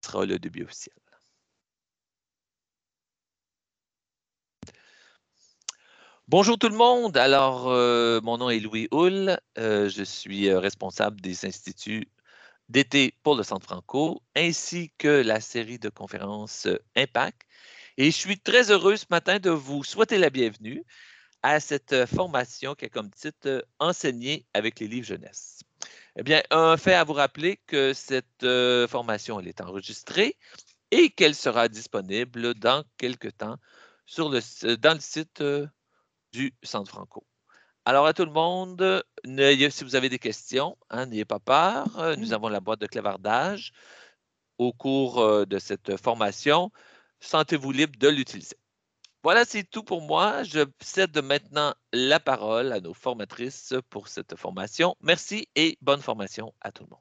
sera le début officiel. Bonjour tout le monde. Alors, mon nom est Louis Hull. Je suis responsable des instituts d'été pour le Centre Franco, ainsi que la série de conférences Impact. Et je suis très heureux ce matin de vous souhaiter la bienvenue à cette formation qui a comme titre Enseigner avec les livres jeunesse. Eh bien, un fait à vous rappeler que cette formation elle est enregistrée et qu'elle sera disponible dans quelques temps dans le site du Centre Franco. Alors, à tout le monde, si vous avez des questions, n'ayez pas peur. Nous avons la boîte de clavardage au cours de cette formation. Sentez-vous libre de l'utiliser. Voilà, c'est tout pour moi. Je cède maintenant la parole à nos formatrices pour cette formation. Merci et bonne formation à tout le monde.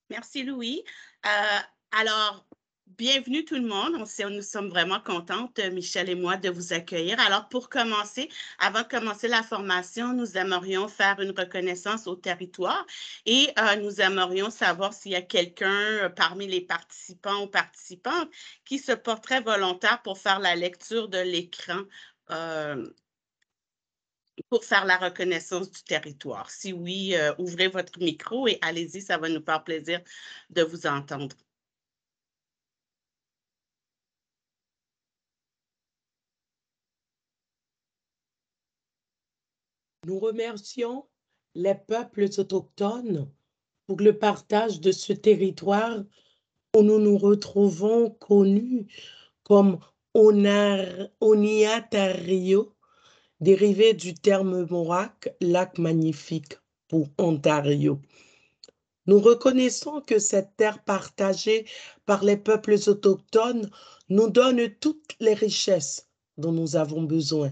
Merci, Louis. Alors, bienvenue tout le monde. Nous sommes vraiment contentes, Michel et moi, de vous accueillir. Alors, pour commencer, avant de commencer la formation, nous aimerions faire une reconnaissance au territoire et nous aimerions savoir s'il y a quelqu'un parmi les participants ou participantes qui se porterait volontaire pour faire la lecture de l'écran pour faire la reconnaissance du territoire. Si oui, ouvrez votre micro et allez-y, ça va nous faire plaisir de vous entendre. Nous remercions les peuples autochtones pour le partage de ce territoire où nous nous retrouvons connus comme Oniatario, dérivé du terme Mohawk, lac magnifique pour Ontario. Nous reconnaissons que cette terre partagée par les peuples autochtones nous donne toutes les richesses dont nous avons besoin.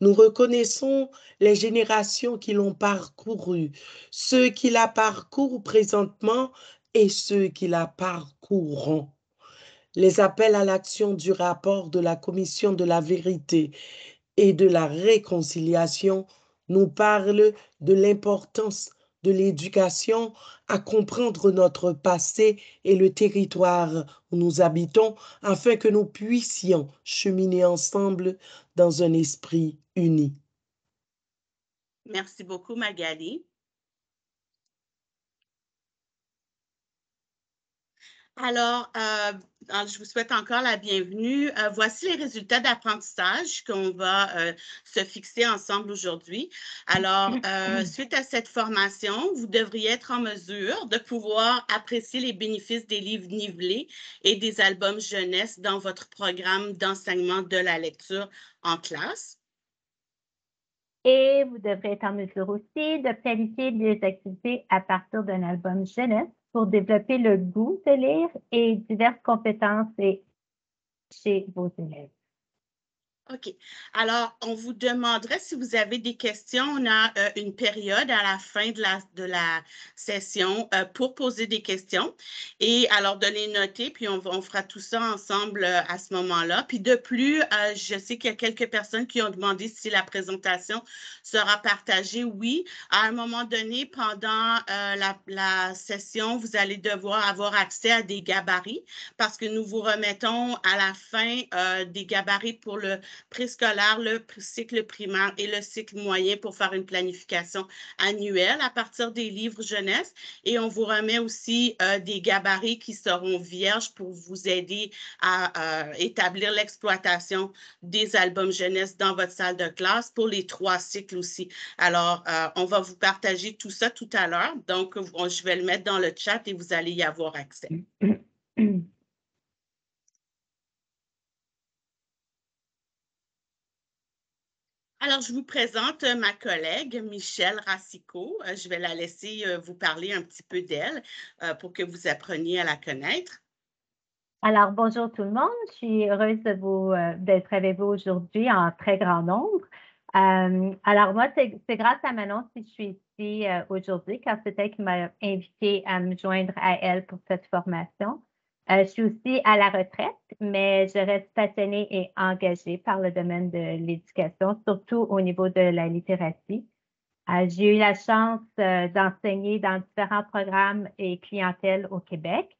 Nous reconnaissons les générations qui l'ont parcouru, ceux qui la parcourent présentement et ceux qui la parcourront. Les appels à l'action du rapport de la Commission de la vérité et de la réconciliation nous parlent de l'importance de l'éducation à comprendre notre passé et le territoire où nous habitons afin que nous puissions cheminer ensemble dans un esprit uni. Merci beaucoup, Magali. Alors, je vous souhaite encore la bienvenue. Voici les résultats d'apprentissage qu'on va se fixer ensemble aujourd'hui. Alors, suite à cette formation, vous devriez être en mesure de pouvoir apprécier les bénéfices des livres nivelés et des albums jeunesse dans votre programme d'enseignement de la lecture en classe. Et vous devrez être en mesure aussi de planifier des activités à partir d'un album jeunesse pour développer le goût de lire et diverses compétences chez vos élèves. OK. Alors, on vous demanderait si vous avez des questions. On a une période à la fin de la session pour poser des questions. Et alors, de les noter, puis on fera tout ça ensemble à ce moment-là. Puis de plus, je sais qu'il y a quelques personnes qui ont demandé si la présentation sera partagée. Oui, à un moment donné, pendant la session, vous allez devoir avoir accès à des gabarits parce que nous vous remettons à la fin des gabarits pour le préscolaire, le cycle primaire et le cycle moyen pour faire une planification annuelle à partir des livres jeunesse. Et on vous remet aussi des gabarits qui seront vierges pour vous aider à établir l'exploitation des albums jeunesse dans votre salle de classe pour les 3 cycles aussi. Alors, on va vous partager tout ça tout à l'heure. Donc, je vais le mettre dans le chat et vous allez y avoir accès. Alors, je vous présente ma collègue Michelle Racicot. Je vais la laisser vous parler un petit peu d'elle pour que vous appreniez à la connaître. Alors, bonjour tout le monde. Je suis heureuse d'être avec vous aujourd'hui en très grand nombre. Alors, moi, c'est grâce à Manon si je suis ici aujourd'hui, car c'est elle qui m'a invitée à me joindre à elle pour cette formation. Je suis aussi à la retraite, mais je reste passionnée et engagée par le domaine de l'éducation, surtout au niveau de la littératie. J'ai eu la chance d'enseigner dans différents programmes et clientèles au Québec,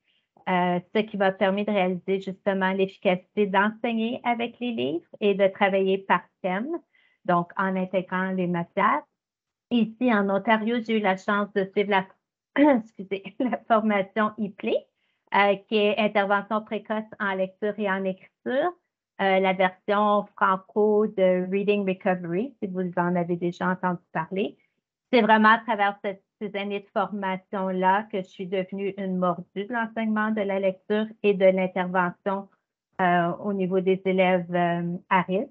ce qui m'a permis de réaliser justement l'efficacité d'enseigner avec les livres et de travailler par thème, donc en intégrant les matières. Ici, en Ontario, j'ai eu la chance de suivre la, excusez, la formation IPLE, qui est Intervention précoce en lecture et en écriture, la version franco de Reading Recovery, si vous en avez déjà entendu parler. C'est vraiment à travers ces années de formation-là que je suis devenue une mordue de l'enseignement de la lecture et de l'intervention au niveau des élèves à risque.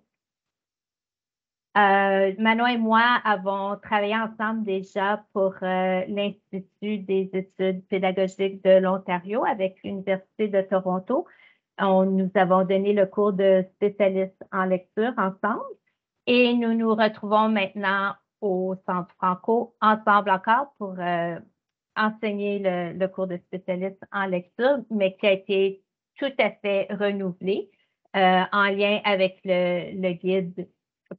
Manon et moi avons travaillé ensemble déjà pour l'Institut des études pédagogiques de l'Ontario avec l'Université de Toronto. Nous avons donné le cours de spécialiste en lecture ensemble et nous nous retrouvons maintenant au Centre Franco ensemble encore pour enseigner le cours de spécialiste en lecture, mais qui a été tout à fait renouvelé en lien avec le guide,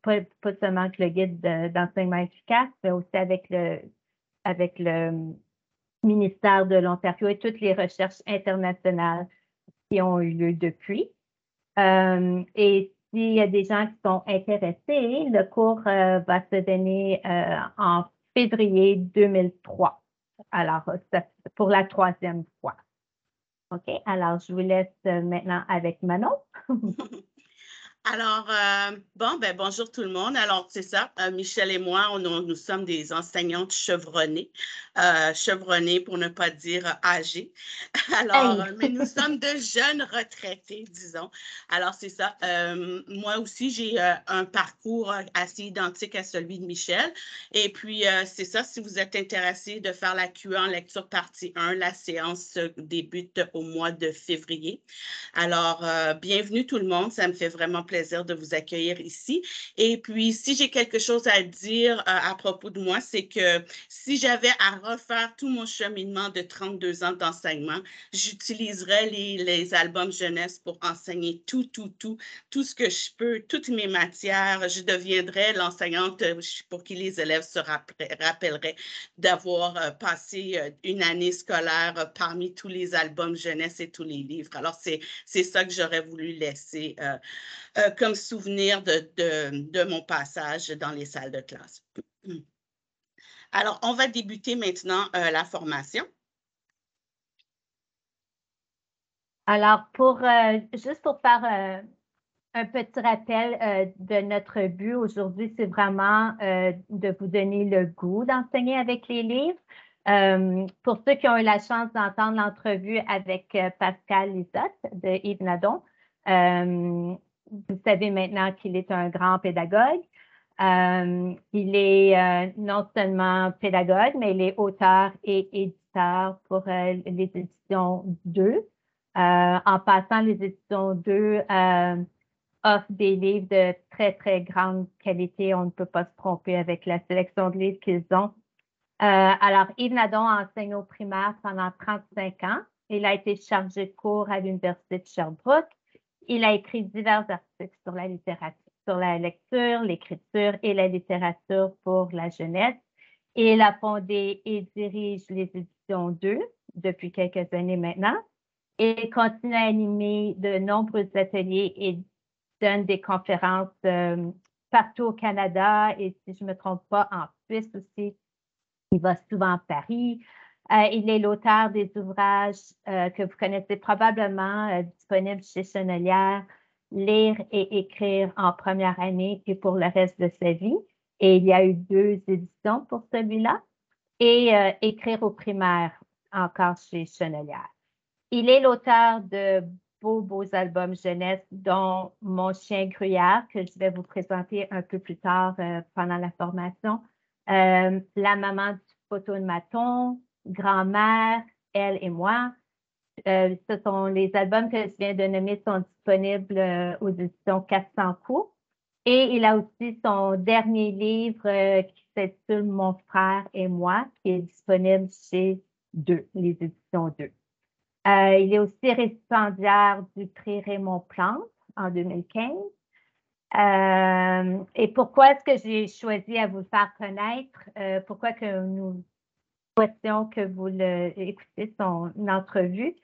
pas seulement que le guide d'enseignement efficace, mais aussi avec le ministère de l'Ontario et toutes les recherches internationales qui ont eu lieu depuis. Et s'il y a des gens qui sont intéressés, le cours va se donner en février 2003. Alors, pour la 3e fois. OK, alors je vous laisse maintenant avec Manon. Alors, bonjour tout le monde. Alors, c'est ça, Michel et moi, nous sommes des enseignantes chevronnées, chevronnées pour ne pas dire âgées. Alors, mais nous sommes de jeunes retraités, disons. Alors, c'est ça. Moi aussi, j'ai un parcours assez identique à celui de Michel. Et puis, c'est ça, si vous êtes intéressé de faire la QA en lecture partie 1, la séance débute au mois de février. Alors, bienvenue tout le monde. Ça me fait vraiment plaisir de vous accueillir ici. Et puis, si j'ai quelque chose à dire à propos de moi, c'est que si j'avais à refaire tout mon cheminement de 32 ans d'enseignement, j'utiliserais les albums jeunesse pour enseigner tout ce que je peux, toutes mes matières. Je deviendrais l'enseignante pour qui les élèves se rappelleraient d'avoir passé une année scolaire parmi tous les albums jeunesse et tous les livres. Alors, c'est ça que j'aurais voulu laisser comme souvenir de mon passage dans les salles de classe. Alors, on va débuter maintenant la formation. Alors, juste pour faire un petit rappel de notre but aujourd'hui, c'est vraiment de vous donner le goût d'enseigner avec les livres. Pour ceux qui ont eu la chance d'entendre l'entrevue avec Pascal Lisotte de Yves Nadon, vous savez maintenant qu'il est un grand pédagogue. Il est non seulement pédagogue, mais il est auteur et éditeur pour les éditions 2. En passant, les éditions 2 offrent des livres de très, très grande qualité. On ne peut pas se tromper avec la sélection de livres qu'ils ont. Alors, Yves Nadon enseigne au primaire pendant 35 ans. Il a été chargé de cours à l'Université de Sherbrooke. Il a écrit divers articles sur la littérature, sur la lecture, l'écriture et la littérature pour la jeunesse. Et il a fondé et dirige les éditions 2 depuis quelques années maintenant. Et il continue à animer de nombreux ateliers et donne des conférences partout au Canada et si je ne me trompe pas, en Suisse aussi. Il va souvent à Paris. Il est l'auteur des ouvrages que vous connaissez probablement, disponibles chez Chenelière, Lire et écrire en première année et pour le reste de sa vie. Et il y a eu 2 éditions pour celui-là. Et Écrire au primaire, encore chez Chenelière. Il est l'auteur de beaux albums jeunesse, dont Mon chien Gruyère, que je vais vous présenter un peu plus tard pendant la formation. La maman du poteau de maton, Grand-mère, Elle et moi. Ce sont les albums que je viens de nommer sont disponibles aux éditions 400 coups. Et il a aussi son dernier livre qui s'intitule Mon frère et moi, qui est disponible chez les éditions 2. Il est aussi récipiendaire du prix Raymond Plante en 2015. Et pourquoi est-ce que j'ai choisi à vous le faire connaître? Pourquoi que nous souhaitions que vous écoutiez son entrevue?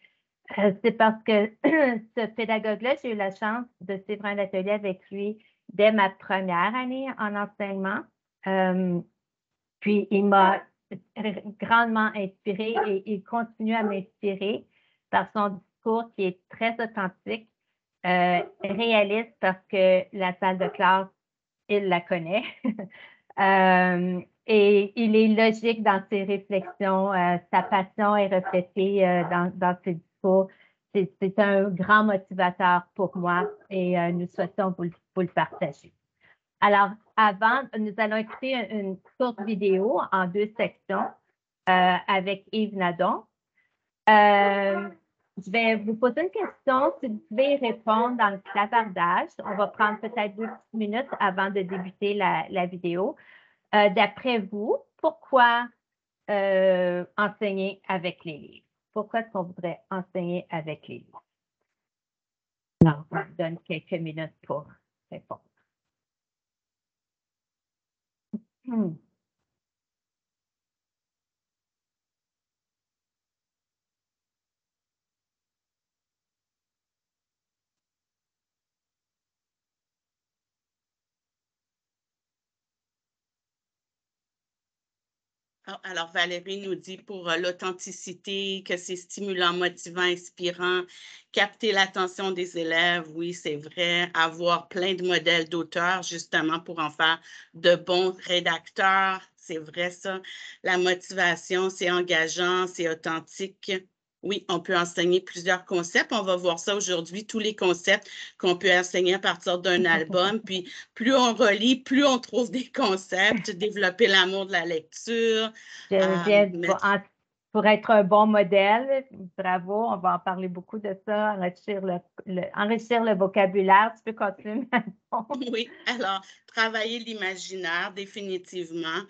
C'est parce que ce pédagogue-là, j'ai eu la chance de suivre un atelier avec lui dès ma première année en enseignement. Puis, il m'a grandement inspirée et il continue à m'inspirer par son discours qui est très authentique, réaliste parce que la salle de classe, il la connaît. Et il est logique dans ses réflexions. Sa passion est reflétée dans ses discours. C'est un grand motivateur pour moi et nous souhaitons vous le partager. Alors, avant, nous allons écouter une courte vidéo en 2 sections avec Yves Nadon. Je vais vous poser une question. Si vous pouvez y répondre dans le clavardage, on va prendre peut-être 2 petites minutes avant de débuter la vidéo. D'après vous, pourquoi enseigner avec les livres? Pourquoi est-ce qu'on voudrait enseigner avec les livres? Alors, on vous donne quelques minutes pour répondre. Alors, Valérie nous dit pour l'authenticité, que c'est stimulant, motivant, inspirant, capter l'attention des élèves. Oui, c'est vrai. Avoir plein de modèles d'auteurs, justement, pour en faire de bons rédacteurs. C'est vrai, ça. La motivation, c'est engageant, c'est authentique. Oui, on peut enseigner plusieurs concepts. On va voir ça aujourd'hui, tous les concepts qu'on peut enseigner à partir d'un album. Puis, plus on relit, plus on trouve des concepts, développer l'amour de la lecture. Pour être un bon modèle, bravo, on va en parler beaucoup de ça, enrichir le vocabulaire. Tu peux continuer maintenant. Oui, alors, travailler l'imaginaire, définitivement.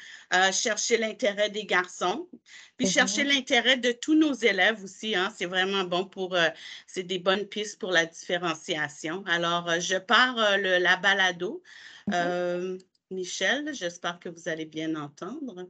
Chercher l'intérêt des garçons, puis chercher l'intérêt de tous nos élèves aussi. Hein, c'est vraiment bon c'est des bonnes pistes pour la différenciation. Alors, je pars la balado. Michel, j'espère que vous allez bien entendre.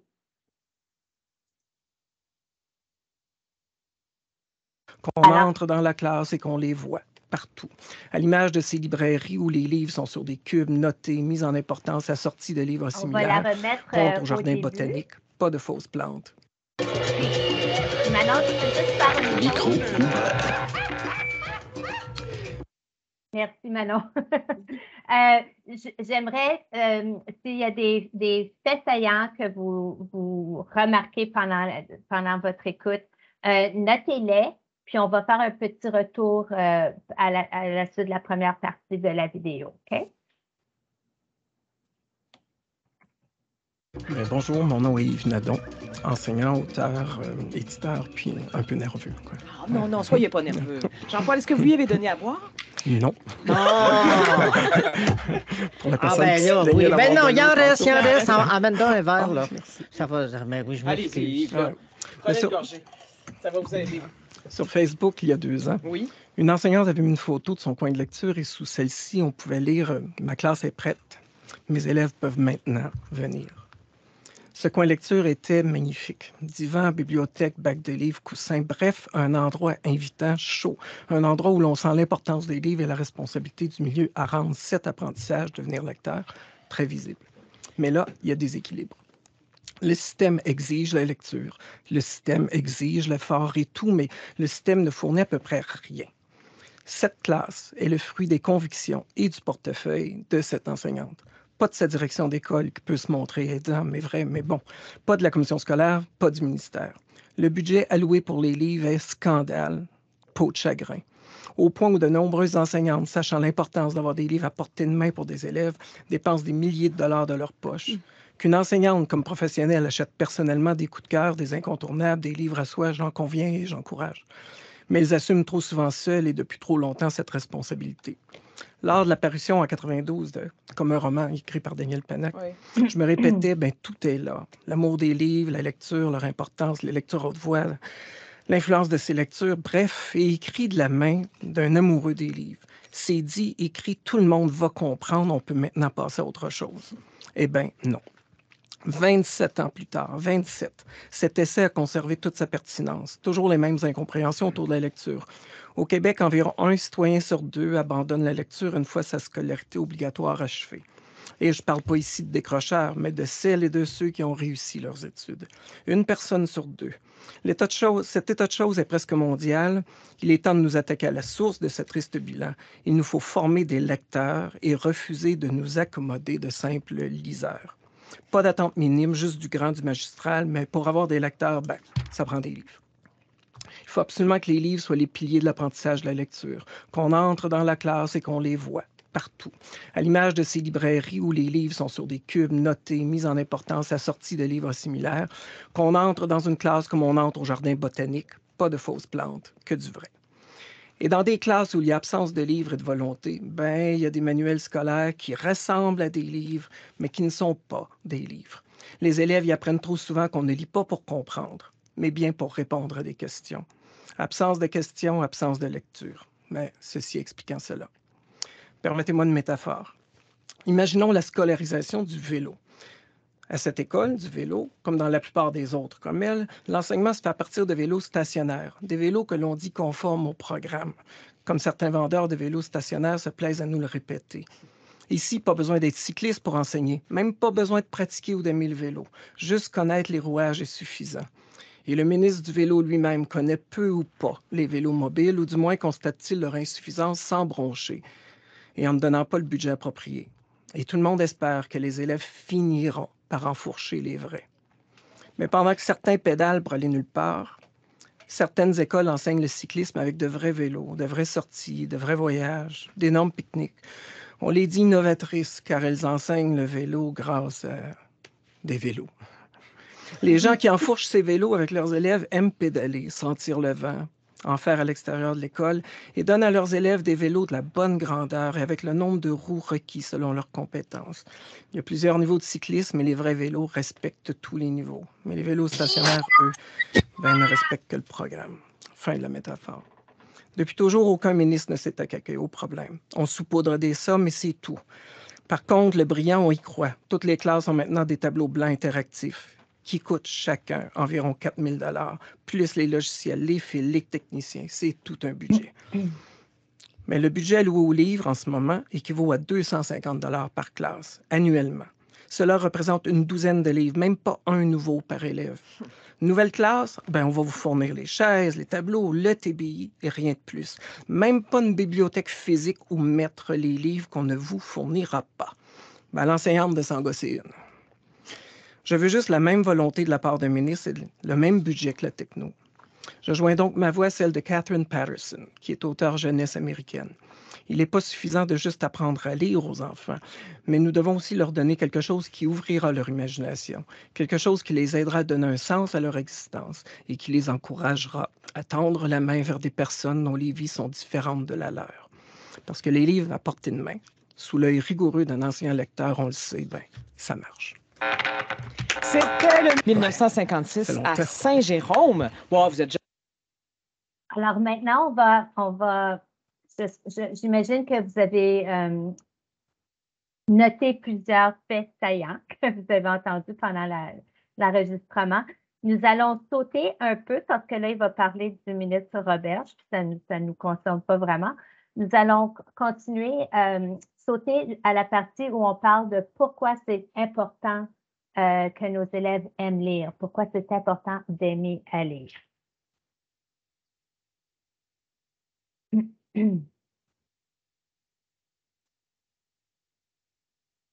Qu'on entre dans la classe et qu'on les voit partout. À l'image de ces librairies où les livres sont sur des cubes notés, mis en importance, assortis de livres similaires, compte au jardin botanique, pas de fausses plantes. Manon, tu peux juste parler. Micro. Merci, Manon. J'aimerais, s'il y a des faits saillants que vous remarquez pendant votre écoute, notez-les. Puis, on va faire un petit retour à la suite de la première partie de la vidéo. OK? Bonjour, mon nom est Yves Nadon, enseignant, auteur, éditeur, puis un peu nerveux. Quoi. Oh, non, soyez pas nerveux. Jean-Paul, est-ce que vous lui avez donné à boire? Non. Non! Pour la personne ben qui là, oui. Ben non, il en reste. Amène-donc un verre, là. Merci. Ça va, mais oui, je Allez-y, Yves. Prenez une gorgée. Ça va vous aider. Sur Facebook, il y a 2 ans, Oui. une enseignante avait mis une photo de son coin de lecture et sous celle-ci, on pouvait lire « Ma classe est prête. Mes élèves peuvent maintenant venir ». Ce coin de lecture était magnifique. Divan, bibliothèque, bac de livres, coussins, bref, un endroit invitant, chaud. Un endroit où l'on sent l'importance des livres et la responsabilité du milieu à rendre cet apprentissage, devenir lecteur, très visible. Mais là, il y a des équilibres. Le système exige la lecture, le système exige l'effort et tout, mais le système ne fournit à peu près rien. Cette classe est le fruit des convictions et du portefeuille de cette enseignante. Pas de sa direction d'école qui peut se montrer aidant, mais vrai, mais bon. Pas de la commission scolaire, pas du ministère. Le budget alloué pour les livres est scandale, peau de chagrin. Au point où de nombreuses enseignantes, sachant l'importance d'avoir des livres à portée de main pour des élèves, dépensent des milliers de dollars de leur poche. Qu'une enseignante comme professionnelle achète personnellement des coups de cœur, des incontournables, des livres à soi, j'en conviens et j'encourage. Mais elles assument trop souvent seules et depuis trop longtemps cette responsabilité. Lors de l'apparition en 92 comme un roman écrit par Daniel Panac, je me répétais, tout est là. L'amour des livres, la lecture, leur importance, les lectures haute voix, l'influence de ces lectures, bref, et écrit de la main d'un amoureux des livres. C'est dit, écrit, tout le monde va comprendre, on peut maintenant passer à autre chose. Eh bien, non. 27 ans plus tard, 27, cet essai a conservé toute sa pertinence. Toujours les mêmes incompréhensions autour de la lecture. Au Québec, environ 1 citoyen sur 2 abandonne la lecture une fois sa scolarité obligatoire achevée. Et je ne parle pas ici de décrocheurs, mais de celles et de ceux qui ont réussi leurs études. 1 personne sur 2. Cet état de choses est presque mondial. Il est temps de nous attaquer à la source de ce triste bilan. Il nous faut former des lecteurs et refuser de nous accommoder de simples liseurs. Pas d'attente minime, juste du grand, du magistral, mais pour avoir des lecteurs, ça prend des livres. Il faut absolument que les livres soient les piliers de l'apprentissage de la lecture, qu'on entre dans la classe et qu'on les voit partout. À l'image de ces librairies où les livres sont sur des cubes notés, mis en importance, assortis de livres similaires, qu'on entre dans une classe comme on entre au jardin botanique, pas de fausses plantes, que du vrai. Et dans des classes où il y a absence de livres et de volonté, il y a des manuels scolaires qui ressemblent à des livres, mais qui ne sont pas des livres. Les élèves y apprennent trop souvent qu'on ne lit pas pour comprendre, mais bien pour répondre à des questions. Absence de questions, absence de lecture. Mais ceci expliquant cela. Permettez-moi une métaphore. Imaginons la scolarisation du vélo. À cette école, du vélo, comme dans la plupart des autres comme elle, l'enseignement se fait à partir de vélos stationnaires, des vélos que l'on dit conformes au programme, comme certains vendeurs de vélos stationnaires se plaisent à nous le répéter. Ici, pas besoin d'être cycliste pour enseigner, même pas besoin de pratiquer ou d'aimer le vélo. Juste connaître les rouages est suffisant. Et le ministre du Vélo lui-même connaît peu ou pas les vélos mobiles, ou du moins constate-t-il leur insuffisance sans broncher, et en ne donnant pas le budget approprié. Et tout le monde espère que les élèves finiront par enfourcher les vrais. Mais pendant que certains pédalent pour aller nulle part, certaines écoles enseignent le cyclisme avec de vrais vélos, de vraies sorties, de vrais voyages, d'énormes pique-niques. On les dit innovatrices car elles enseignent le vélo grâce à des vélos. Les gens qui enfourchent ces vélos avec leurs élèves aiment pédaler, sentir le vent, en faire à l'extérieur de l'école et donnent à leurs élèves des vélos de la bonne grandeur et avec le nombre de roues requis selon leurs compétences. Il y a plusieurs niveaux de cyclisme et les vrais vélos respectent tous les niveaux. Mais les vélos stationnaires, eux, ne respectent que le programme. Fin de la métaphore. Depuis toujours, aucun ministre ne s'est attaqué au problème. On saupoudre des sommes et c'est tout. Par contre, le brillant, on y croit. Toutes les classes ont maintenant des tableaux blancs interactifs qui coûtent chacun environ 4 000 $, plus les logiciels, les fils, les techniciens. C'est tout un budget. Mais le budget alloué aux livres en ce moment équivaut à 250 $ par classe, annuellement. Cela représente une douzaine de livres, même pas un nouveau par élève. Nouvelle classe, on va vous fournir les chaises, les tableaux, le TBI et rien de plus. Même pas une bibliothèque physique où mettre les livres qu'on ne vous fournira pas. L'enseignante de s'engosser une. Je veux juste la même volonté de la part d'un ministre et le même budget que la techno. Je joins donc ma voix à celle de Catherine Patterson, qui est auteure jeunesse américaine. Il n'est pas suffisant de juste apprendre à lire aux enfants, mais nous devons aussi leur donner quelque chose qui ouvrira leur imagination, quelque chose qui les aidera à donner un sens à leur existence et qui les encouragera à tendre la main vers des personnes dont les vies sont différentes de la leur. Parce que les livres à portée de main, sous l'œil rigoureux d'un ancien lecteur, on le sait, ça marche. C'était le 1956 à Saint-Jérôme. Wow, vous êtes déjà... Alors maintenant, j'imagine que vous avez noté plusieurs faits saillants que vous avez entendus pendant l'enregistrement. Nous allons sauter un peu parce que là, il va parler du ministre Roberge, puis ça ne nous concerne pas vraiment. Nous allons continuer, sauter à la partie où on parle de pourquoi c'est important que nos élèves aiment lire, pourquoi c'est important d'aimer à lire.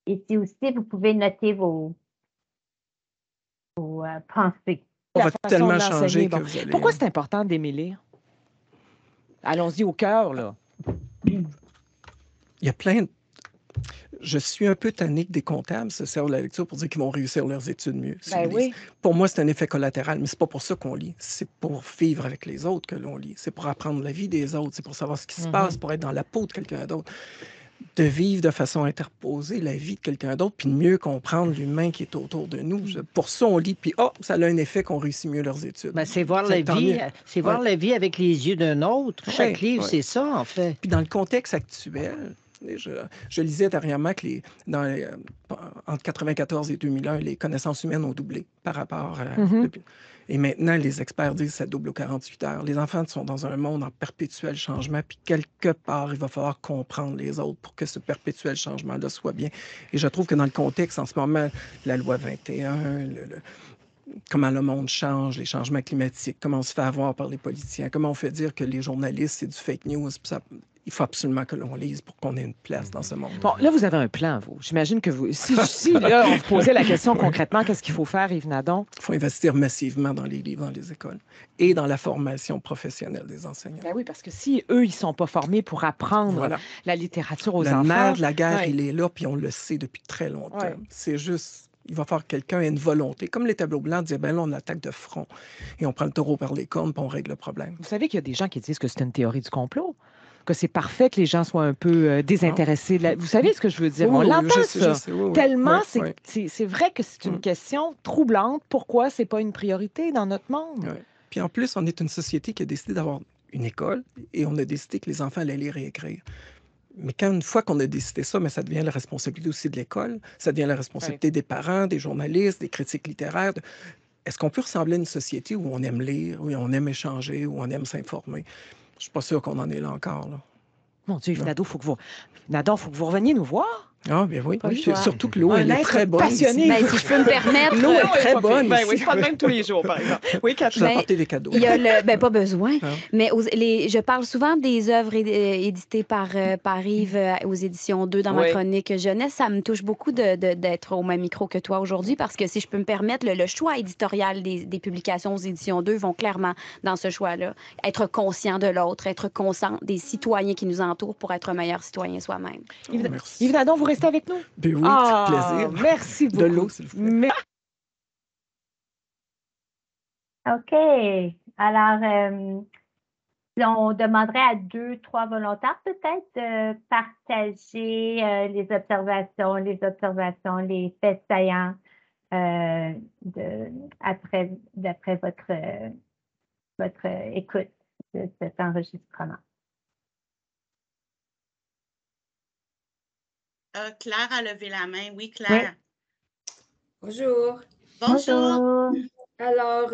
Ici aussi, vous pouvez noter vos pensées. On va tellement changer que vous allez... Pourquoi c'est important d'aimer lire? Allons-y au cœur, là. Il y a plein de... Je suis un peu tanné que des comptables se servent de la lecture pour dire qu'ils vont réussir leurs études mieux. Oui. Pour moi, c'est un effet collatéral, mais c'est pas pour ça qu'on lit. C'est pour vivre avec les autres que l'on lit. C'est pour apprendre la vie des autres. C'est pour savoir ce qui se passe, pour être dans la peau de quelqu'un d'autre. de vivre de façon interposée la vie de quelqu'un d'autre, puis de mieux comprendre l'humain qui est autour de nous. Pour ça, on lit, puis ça a un effet qu'on réussit mieux leurs études. Ben, c'est voir la vie, voir la vie avec les yeux d'un autre. Chaque livre, c'est ça, en fait. Puis dans le contexte actuel, je lisais dernièrement que entre 1994 et 2001, les connaissances humaines ont doublé par rapport à... Et maintenant, les experts disent que ça double aux 48 heures. Les enfants sont dans un monde en perpétuel changement, puis quelque part, il va falloir comprendre les autres pour que ce perpétuel changement-là soit bien. Et je trouve que dans le contexte, en ce moment, la loi 21, comment le monde change, les changements climatiques, comment on se fait avoir par les politiciens, comment on fait dire que les journalistes, c'est du fake news, puis ça... Il faut absolument que l'on lise pour qu'on ait une place dans ce monde. Bon, là, vous avez un plan, vous. J'imagine que vous... Si là, on vous posait la question concrètement, qu'est-ce qu'il faut faire, Yves Nadon? Il faut investir massivement dans les livres, dans les écoles et dans la formation professionnelle des enseignants. Ben oui, parce que si eux, ils ne sont pas formés pour apprendre la littérature aux enfants... Le nerf de la guerre, il est là, puis on le sait depuis très longtemps. C'est juste... Il va falloir que quelqu'un ait une volonté. Comme les tableaux blancs disaient, ben là, on attaque de front et on prend le taureau par les cornes, puis on règle le problème. Vous savez qu'il y a des gens qui disent que c'est une théorie du complot? Que c'est parfait que les gens soient un peu désintéressés. Vous savez ce que je veux dire? On l'entend, ça. Tellement, c'est vrai que c'est une question troublante. Pourquoi c'est pas une priorité dans notre monde? Puis en plus, on est une société qui a décidé d'avoir une école et on a décidé que les enfants allaient lire et écrire. Mais une fois qu'on a décidé ça, mais ça devient la responsabilité aussi de l'école, ça devient la responsabilité des parents, des journalistes, des critiques littéraires. Est-ce qu'on peut ressembler à une société où on aime lire, où on aime échanger, où on aime s'informer? Je ne suis pas sûr qu'on en est là encore. Là. Mon Dieu, Nadon, faut que vous reveniez nous voir. Ah, bien oui. Surtout que l'eau, elle est très bonne. Passionné. Ben, si je peux me permettre. L'eau est très bonne. Ben, oui, je parle même tous les jours, par exemple. Oui, je vais apporter des cadeaux. Il y a pas besoin. Mais je parle souvent des œuvres éditées par Yves aux éditions 2 dans ma chronique jeunesse. Ça me touche beaucoup d'être au même micro que toi aujourd'hui parce que si je peux me permettre, le choix éditorial des publications aux éditions 2 vont clairement dans ce choix-là. Être conscient de l'autre, être conscient des citoyens qui nous entourent pour être un meilleur citoyen soi-même. Yves Nadon, vous restez avec nous? Ben oui, petit plaisir. Merci beaucoup. De l'eau, s'il vous plaît. OK. Alors, on demanderait à 2-3 volontaires peut-être de partager les observations, les faits saillants d'après votre écoute de cet enregistrement. Claire a levé la main. Oui, Claire. Oui. Bonjour. Bonjour. Alors,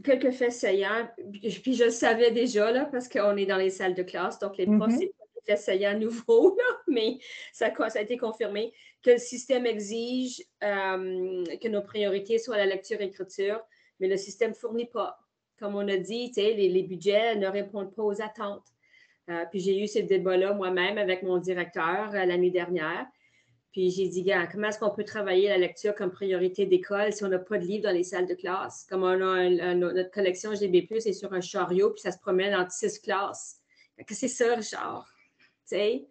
quelques faits saillants, puis je le savais déjà, là, parce qu'on est dans les salles de classe, donc les profs, c'est pas des faits saillants nouveaux, là, mais ça a été confirmé que le système exige que nos priorités soient la lecture et l'écriture, mais le système ne fournit pas. Comme on a dit, les budgets ne répondent pas aux attentes. Puis j'ai eu ce débat-là moi-même avec mon directeur l'année dernière. Puis j'ai dit, comment est-ce qu'on peut travailler la lecture comme priorité d'école si on n'a pas de livres dans les salles de classe? Comme on a notre collection GB+, est sur un chariot, puis ça se promène entre 6 classes. C'est ça, Richard. T'sais?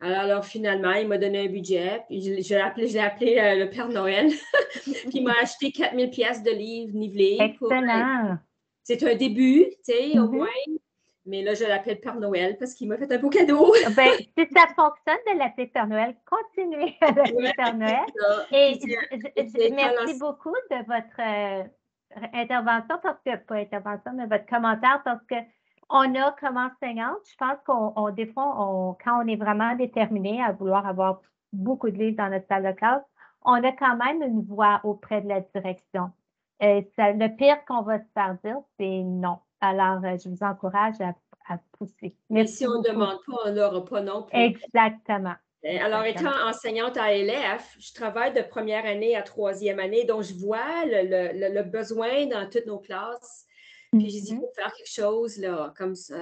Alors, finalement, il m'a donné un budget, puis je l'ai appelé le Père Noël. Puis il m'a acheté 4000 pièces de livres nivelés. Excellent. C'est un début, au moins. Mais là, je l'appelle Père Noël parce qu'il m'a fait un beau cadeau. Ben, si ça fonctionne de l'appeler Père Noël, continuez à l'appeler Père Noël. Et merci beaucoup de votre intervention, mais votre commentaire, parce que on a comme enseignante, je pense qu'on des fois, quand on est vraiment déterminé à vouloir avoir beaucoup de livres dans notre salle de classe, on a quand même une voix auprès de la direction. Le pire qu'on va se faire dire, c'est non. Alors, je vous encourage à pousser. Mais si on ne demande pas, on n'aura pas non plus. Exactement. Alors, étant enseignante à LF, je travaille de première année à troisième année, donc je vois le besoin dans toutes nos classes. Puis j'ai dit, il faut faire quelque chose, là, comme ça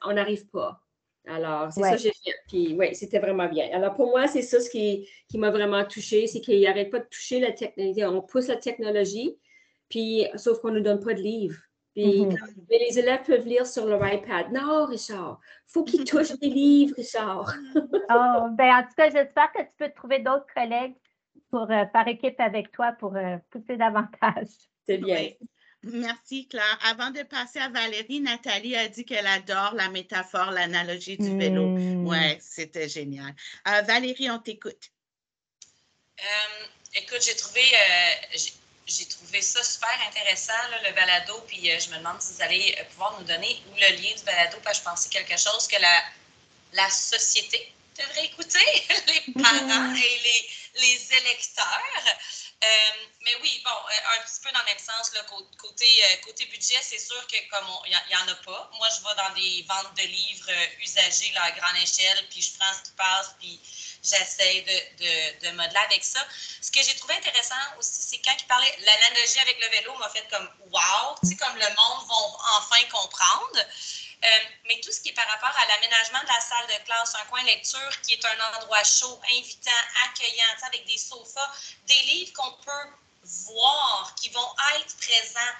on n'arrive pas. Alors, c'est ça que j'ai fait. Puis oui, c'était vraiment bien. Alors, pour moi, c'est ça ce qui m'a vraiment touchée, c'est qu'il n'arrête pas de toucher la technologie. On pousse la technologie, puis sauf qu'on ne nous donne pas de livres. Puis les élèves peuvent lire sur leur iPad. Non, Richard, il faut qu'ils touchent des livres, Richard. En tout cas, j'espère que tu peux trouver d'autres collègues pour faire équipe avec toi pour pousser davantage. C'est bien. Merci, Claire. Avant de passer à Valérie, Nathalie a dit qu'elle adore la métaphore, l'analogie du vélo. Ouais, c'était génial. Valérie, on t'écoute. Écoute, j'ai trouvé ça super intéressant, là, le balado, puis je me demande si vous allez pouvoir nous donner le lien du balado, parce que je pensais quelque chose que la société devrait écouter, les parents et les électeurs. Mais oui, bon, un petit peu dans le même sens, là, côté budget, c'est sûr que comme il n'y en a pas. Moi, je vais dans des ventes de livres usagés là, à grande échelle, puis je prends ce qui passe, puis j'essaie de modeler avec ça. Ce que j'ai trouvé intéressant aussi, c'est quand il parlait, l'analogie avec le vélo m'a fait comme « wow », tu sais, comme le monde va enfin comprendre. Mais tout ce qui est par rapport à l'aménagement de la salle de classe, un coin lecture qui est un endroit chaud, invitant, accueillant, avec des sofas, des livres qu'on peut voir, qui vont être présents,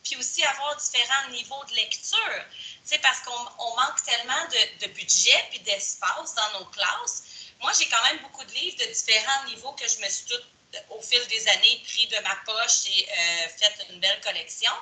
puis aussi avoir différents niveaux de lecture, parce qu'on manque tellement de budget puis d'espace dans nos classes. Moi, j'ai quand même beaucoup de livres de différents niveaux que je me suis au fil des années pris de ma poche et fait une belle collection.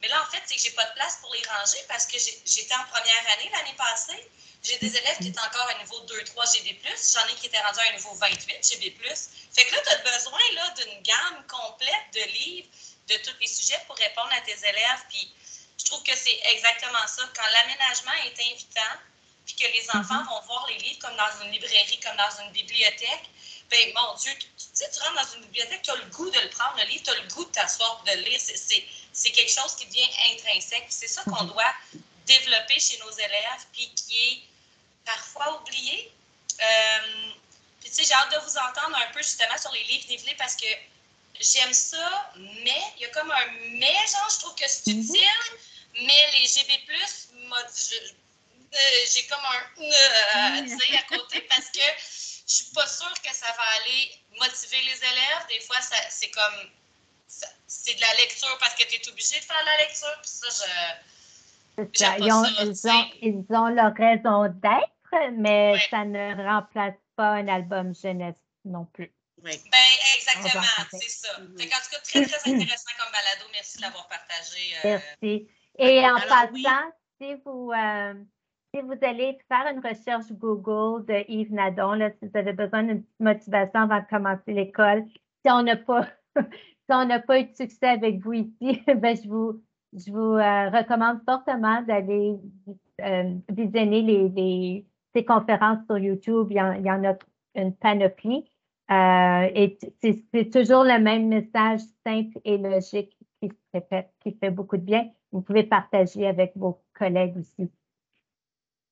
Mais là, en fait, c'est que j'ai pas de place pour les ranger parce que j'étais en première année l'année passée. J'ai des élèves qui étaient encore à niveau 2-3 GB+. J'en ai qui étaient rendus à un niveau 28 GB+. Fait que là, tu as besoin d'une gamme complète de livres de tous les sujets pour répondre à tes élèves. Puis je trouve que c'est exactement ça. Quand l'aménagement est invitant, puis que les enfants vont voir les livres comme dans une librairie, comme dans une bibliothèque, ben mon Dieu, tu rentres dans une bibliothèque, tu as le goût de le prendre, le livre, tu as le goût de t'asseoir, de le lire. C'est quelque chose qui devient intrinsèque. C'est ça qu'on doit développer chez nos élèves, puis qui est parfois oublié. Puis tu sais, j'ai hâte de vous entendre un peu justement sur les livres nivelés parce que j'aime ça, mais il y a comme un mais, genre, je trouve que c'est utile, mais les GB+, j'ai comme un tu sais, à côté parce que je suis pas sûre que ça va aller motiver les élèves. Des fois, c'est comme c'est de la lecture parce que tu es obligé de faire la lecture. Puis ça, ils ont leur raison d'être, mais ça ne remplace pas un album jeunesse non plus. Oui. Ben, exactement, c'est ça. En tout cas, très, très intéressant comme balado. Merci de l'avoir partagé. Merci. Et en passant, si vous allez faire une recherche Google de Yves Nadon, là, si vous avez besoin d'une petite motivation avant de commencer l'école, si on n'a pas eu de succès avec vous ici, ben, je vous recommande fortement d'aller visionner ces conférences sur YouTube. Il y en a une panoplie. Et c'est toujours le même message simple et logique qui se répète, qui fait beaucoup de bien. Vous pouvez partager avec vos collègues aussi.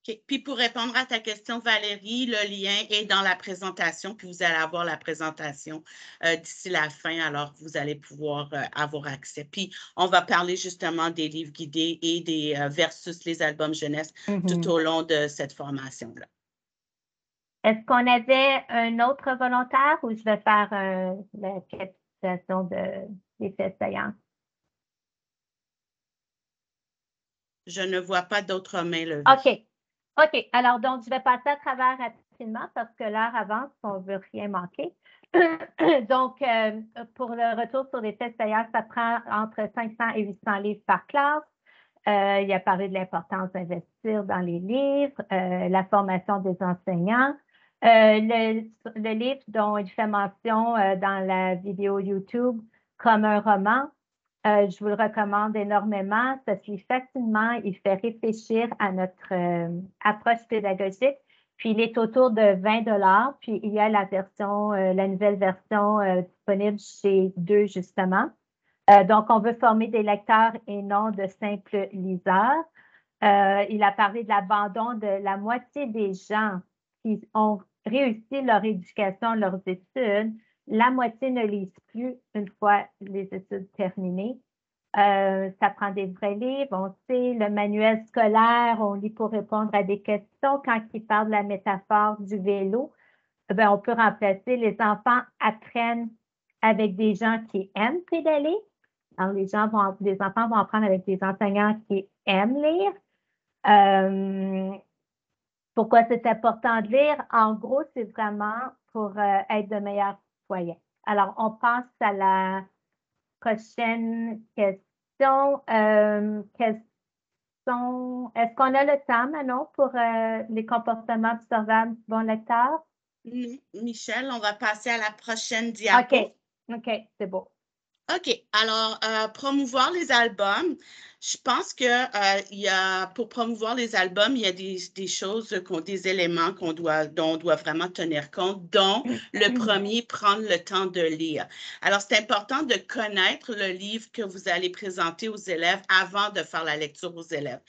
Okay. Puis pour répondre à ta question, Valérie, le lien est dans la présentation, puis vous allez avoir la présentation d'ici la fin, alors vous allez pouvoir avoir accès. Puis on va parler justement des livres guidés et des versus les albums jeunesse tout au long de cette formation-là. Est-ce qu'on avait un autre volontaire ou je vais faire la captation des faits saillants? Je ne vois pas d'autres mains levées. OK. Alors, donc, je vais passer à travers rapidement parce que l'heure avance, on ne veut rien manquer. Donc, pour le retour sur les faits saillants, ça prend entre 500 et 800 livres par classe. Il a parlé de l'importance d'investir dans les livres, la formation des enseignants. Le livre dont il fait mention dans la vidéo YouTube comme un roman, je vous le recommande énormément. Ça se lit facilement. Il fait réfléchir à notre approche pédagogique. Puis, il est autour de 20 $. Puis, il y a la nouvelle version disponible chez Deux, justement. Donc, on veut former des lecteurs et non de simples liseurs. Il a parlé de l'abandon de la moitié des gens qui ont réussi leur éducation, leurs études. La moitié ne lisent plus une fois les études terminées. Ça prend des vrais livres. On sait, le manuel scolaire, on lit pour répondre à des questions. Quand il parle de la métaphore du vélo, on peut remplacer les enfants apprennent avec des gens qui aiment pédaler. Alors, les enfants vont apprendre avec des enseignants qui aiment lire. Pourquoi c'est important de lire? En gros, c'est vraiment pour être de meilleurs citoyens. Alors, on pense à prochaine question. Est-ce qu'on a le temps, Manon, pour les comportements observables du bon lecteur? Michel, on va passer à la prochaine diapo. OK, c'est beau. OK. Alors, promouvoir les albums. Je pense que pour promouvoir les albums, il y a des choses, des éléments dont on doit vraiment tenir compte, dont le premier, prendre le temps de lire. Alors, c'est important de connaître le livre que vous allez présenter aux élèves avant de faire la lecture aux élèves.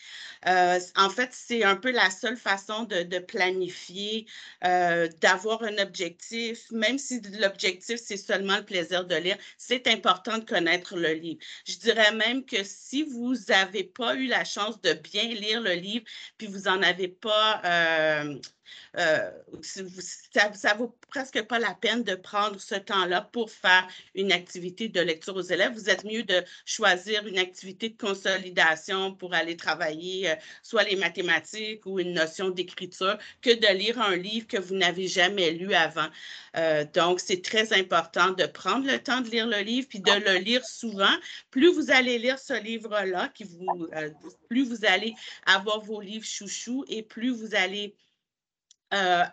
En fait, c'est un peu la seule façon de planifier, d'avoir un objectif, même si l'objectif, c'est seulement le plaisir de lire, c'est important de connaître le livre. Je dirais même que si vous n'avez pas eu la chance de bien lire le livre, puis vous n'en avez pas... ça vaut presque pas la peine de prendre ce temps-là pour faire une activité de lecture aux élèves. Vous êtes mieux de choisir une activité de consolidation pour aller travailler soit les mathématiques ou une notion d'écriture que de lire un livre que vous n'avez jamais lu avant. Donc, c'est très important de prendre le temps de lire le livre puis de le lire souvent. Plus vous allez lire ce livre-là, plus vous allez avoir vos livres chouchous et plus vous allez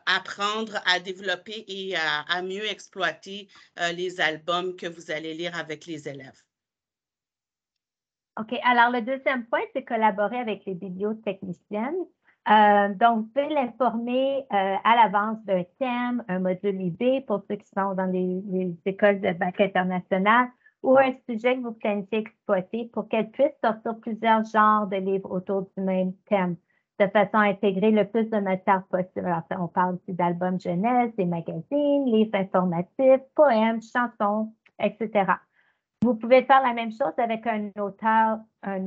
apprendre à développer et à mieux exploiter les albums que vous allez lire avec les élèves. OK. Alors, le deuxième point, c'est collaborer avec les bibliotechniciennes. Donc, vous pouvez l'informer à l'avance d'un thème, un module IB pour ceux qui sont dans les écoles de bac international ou un sujet que vous planifiez exploiter pour qu'elles puissent sortir plusieurs genres de livres autour du même thème, de façon à intégrer le plus de matière possible. Alors, on parle aussi d'albums jeunesse, des magazines, livres informatifs, poèmes, chansons, etc. Vous pouvez faire la même chose avec un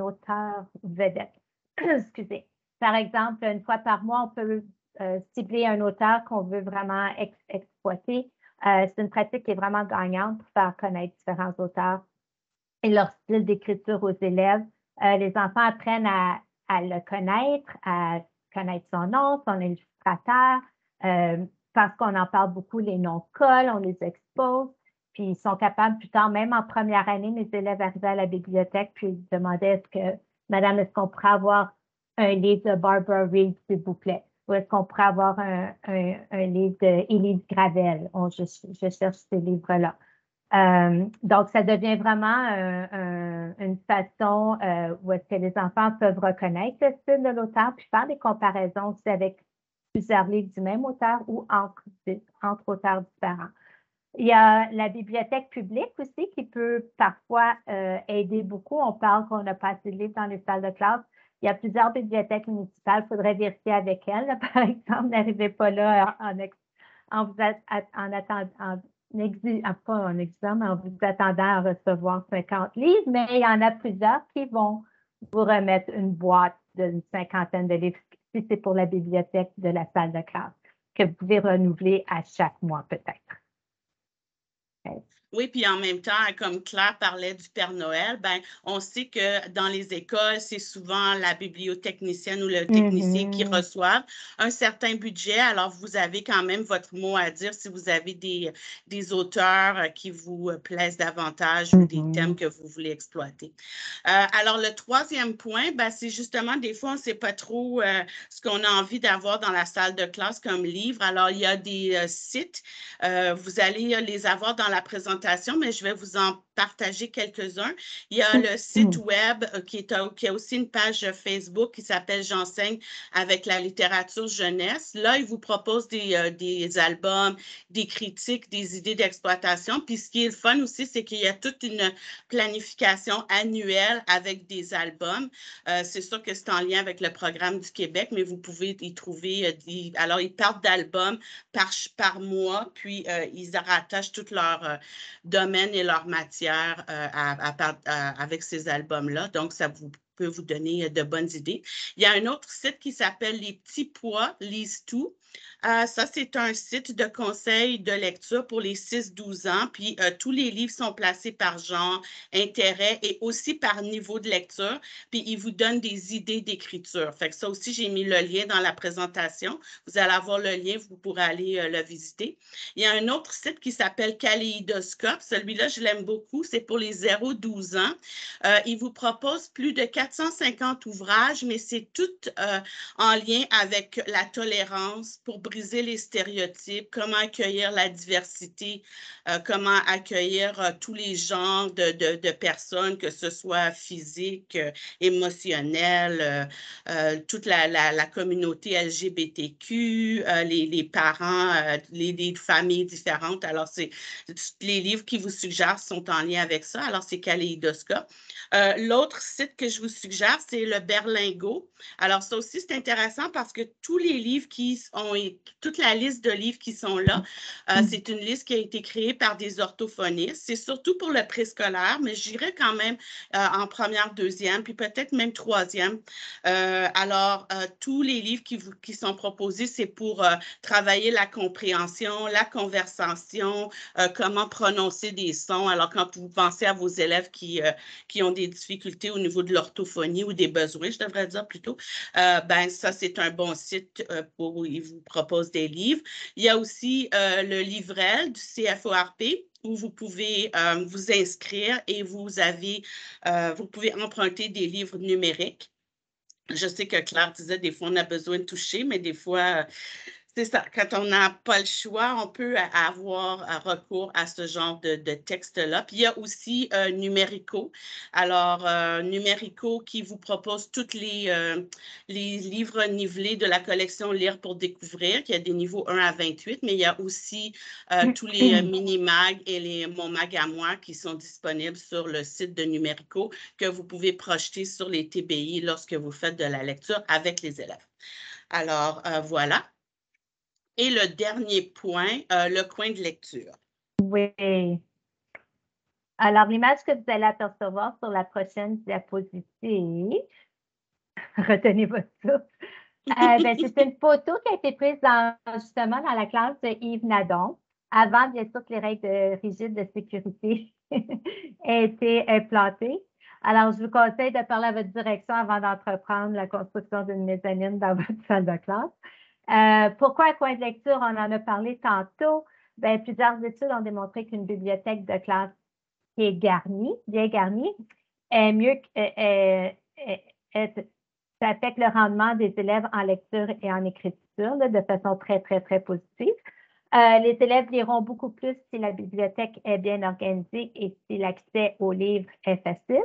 auteur vedette. Excusez. Par exemple, une fois par mois, on peut cibler un auteur qu'on veut vraiment exploiter. C'est une pratique qui est vraiment gagnante pour faire connaître différents auteurs et leur style d'écriture aux élèves. Les enfants apprennent à le connaître, à connaître son nom, son illustrateur, parce qu'on en parle beaucoup, les noms collent, on les expose, puis ils sont capables plus tard, même en première année, mes élèves arrivaient à la bibliothèque, puis ils demandaient Madame, est-ce qu'on pourrait avoir un livre de Barbara Reed, s'il vous plaît? Ou est-ce qu'on pourrait avoir un livre d'Élise Gravel? Je cherche ces livres-là. Donc, ça devient vraiment une façon où est-ce que les enfants peuvent reconnaître le style de l'auteur puis faire des comparaisons aussi avec plusieurs livres du même auteur ou entre auteurs différents. Il y a la bibliothèque publique aussi qui peut parfois aider beaucoup. On parle qu'on n'a pas assez de livres dans les salles de classe. Il y a plusieurs bibliothèques municipales. Il faudrait vérifier avec elles. Là, par exemple, n'arrivez pas là en vous attendant à recevoir 50 livres, mais il y en a plusieurs qui vont vous remettre une boîte d'une 50aine de livres, si c'est pour la bibliothèque de la salle de classe, que vous pouvez renouveler à chaque mois peut-être. Okay. Oui, puis en même temps, comme Claire parlait du Père Noël, ben, on sait que dans les écoles, c'est souvent la bibliotechnicienne ou le technicien qui reçoivent un certain budget. Alors, vous avez quand même votre mot à dire si vous avez des auteurs qui vous plaisent davantage ou des thèmes que vous voulez exploiter. Alors, le troisième point, ben, c'est justement des fois, on ne sait pas trop ce qu'on a envie d'avoir dans la salle de classe comme livre. Alors, il y a des sites, vous allez les avoir dans la présentation, mais je vais vous en partager quelques-uns. Il y a le site web qui a aussi une page Facebook qui s'appelle J'enseigne avec la littérature jeunesse. Là, il vous propose des albums, des critiques, des idées d'exploitation. Puis ce qui est le fun aussi, c'est qu'il y a toute une planification annuelle avec des albums. C'est sûr que c'est en lien avec le programme du Québec, mais vous pouvez y trouver alors, ils partent d'albums par mois, puis ils rattachent toutes leurs domaines et leurs matières avec ces albums-là. Donc, ça vous peut vous donner de bonnes idées. Il y a un autre site qui s'appelle Les Petits Pois, Lise Tout. Ça, c'est un site de conseil de lecture pour les 6-12 ans. Puis, tous les livres sont placés par genre, intérêt et aussi par niveau de lecture. Puis, ils vous donnent des idées d'écriture. Fait que ça aussi, j'ai mis le lien dans la présentation. Vous allez avoir le lien, vous pourrez aller le visiter. Il y a un autre site qui s'appelle Kaléidoscope. Celui-là, je l'aime beaucoup. C'est pour les 0-12 ans. Il vous propose plus de 450 ouvrages, mais c'est tout en lien avec la tolérance pour briser les stéréotypes, comment accueillir la diversité, comment accueillir tous les genres de personnes, que ce soit physique, émotionnelle, toute la communauté LGBTQ, les parents, les familles différentes. Alors, les livres qui vous suggèrent sont en lien avec ça. Alors, c'est Kaléidoscope. L'autre site que je vous suggère, c'est le Berlingot. Alors, ça aussi, c'est intéressant parce que tous les livres toute la liste de livres qui sont là, c'est une liste qui a été créée par des orthophonistes. C'est surtout pour le préscolaire, mais j'irais quand même en première, deuxième, puis peut-être même troisième. Alors, tous les livres qui sont proposés, c'est pour travailler la compréhension, la conversation, comment prononcer des sons. Alors, quand vous pensez à vos élèves qui ont des difficultés au niveau de l'orthophonie ou des besoins, je devrais dire plutôt, ben ça, c'est un bon site où ils vous proposent des livres. Il y a aussi le Livrel du CFORP où vous pouvez vous inscrire et vous pouvez emprunter des livres numériques. Je sais que Claire disait, des fois, on a besoin de toucher, mais des fois, c'est ça, quand on n'a pas le choix, on peut avoir recours à ce genre de texte-là. Puis il y a aussi Numérico. Alors, Numérico qui vous propose tous les livres nivelés de la collection Lire pour découvrir, qui a des niveaux 1 à 28, mais il y a aussi tous les mini-mags et Mon mag à moi qui sont disponibles sur le site de Numérico que vous pouvez projeter sur les TBI lorsque vous faites de la lecture avec les élèves. Alors, voilà. Et le dernier point, le coin de lecture. Oui. Alors, l'image que vous allez apercevoir sur la prochaine diapositive, retenez votre souffle, c'est une photo qui a été prise justement dans la classe de Yves Nadon, avant, bien sûr, que les règles rigides de sécurité aient été implantées. Alors, je vous conseille de parler à votre direction avant d'entreprendre la construction d'une mezzanine dans votre salle de classe. Pourquoi un coin de lecture? On en a parlé tantôt. Plusieurs études ont démontré qu'une bibliothèque de classe qui est bien garnie, est mieux, ça affecte le rendement des élèves en lecture et en écriture là, de façon très, très, très positive. Les élèves liront beaucoup plus si la bibliothèque est bien organisée et si l'accès aux livres est facile.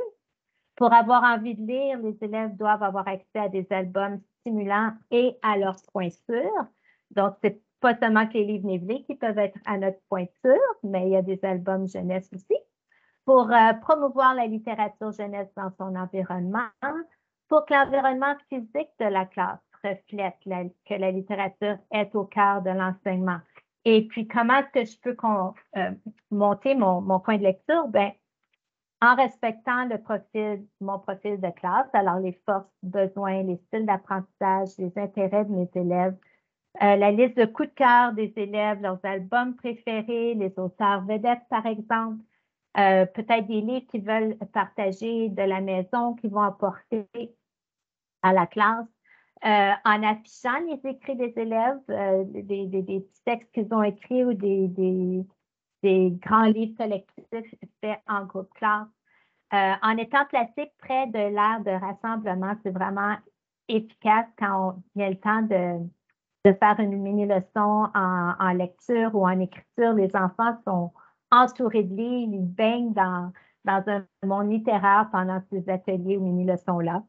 Pour avoir envie de lire, les élèves doivent avoir accès à des albums stimulants et à leur pointure. Donc, ce n'est pas seulement que les livres nivelés qui peuvent être à notre pointure, mais il y a des albums jeunesse aussi. Pour promouvoir la littérature jeunesse dans son environnement, pour que l'environnement physique de la classe reflète que la littérature est au cœur de l'enseignement. Et puis, comment est-ce que je peux monter mon coin de lecture? En respectant mon profil de classe, alors les forces, besoins, les styles d'apprentissage, les intérêts de mes élèves, la liste de coups de cœur des élèves, leurs albums préférés, les auteurs vedettes, par exemple, peut-être des livres qu'ils veulent partager de la maison, qu'ils vont apporter à la classe, en affichant les écrits des élèves, des petits textes qu'ils ont écrits ou des grands livres collectifs faits en groupe classe. En étant placé près de l'aire de rassemblement, c'est vraiment efficace quand il y a le temps de faire une mini-leçon en lecture ou en écriture. Les enfants sont entourés de livres, ils baignent dans un monde littéraire pendant ces ateliers ou mini-leçons-là.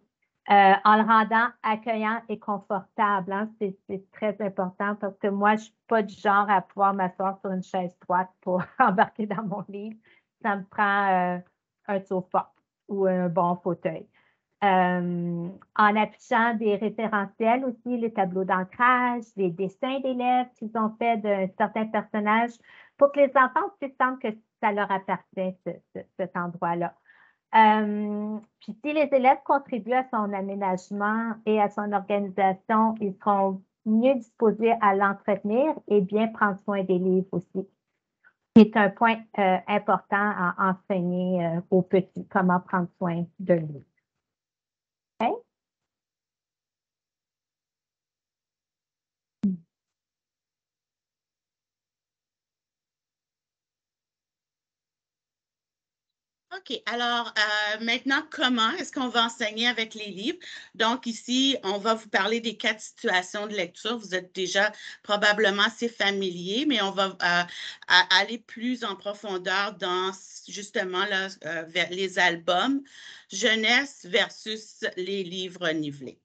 En le rendant accueillant et confortable, hein, c'est très important parce que moi, je ne suis pas du genre à pouvoir m'asseoir sur une chaise droite pour embarquer dans mon livre. Ça me prend un sofa ou un bon fauteuil. En affichant des référentiels aussi, les tableaux d'ancrage, les dessins d'élèves qu'ils ont fait d'un certain personnage pour que les enfants aussi sentent que ça leur appartient, cet endroit-là. Puis si les élèves contribuent à son aménagement et à son organisation, ils seront mieux disposés à l'entretenir et bien prendre soin des livres aussi. C'est un point important à enseigner aux petits, comment prendre soin d'un livre. Okay? OK. Alors, maintenant, comment est-ce qu'on va enseigner avec les livres? Donc, ici, on va vous parler des 4 situations de lecture. Vous êtes déjà probablement assez familiers, mais on va aller plus en profondeur dans, justement, là, vers les albums jeunesse versus les livres nivelés.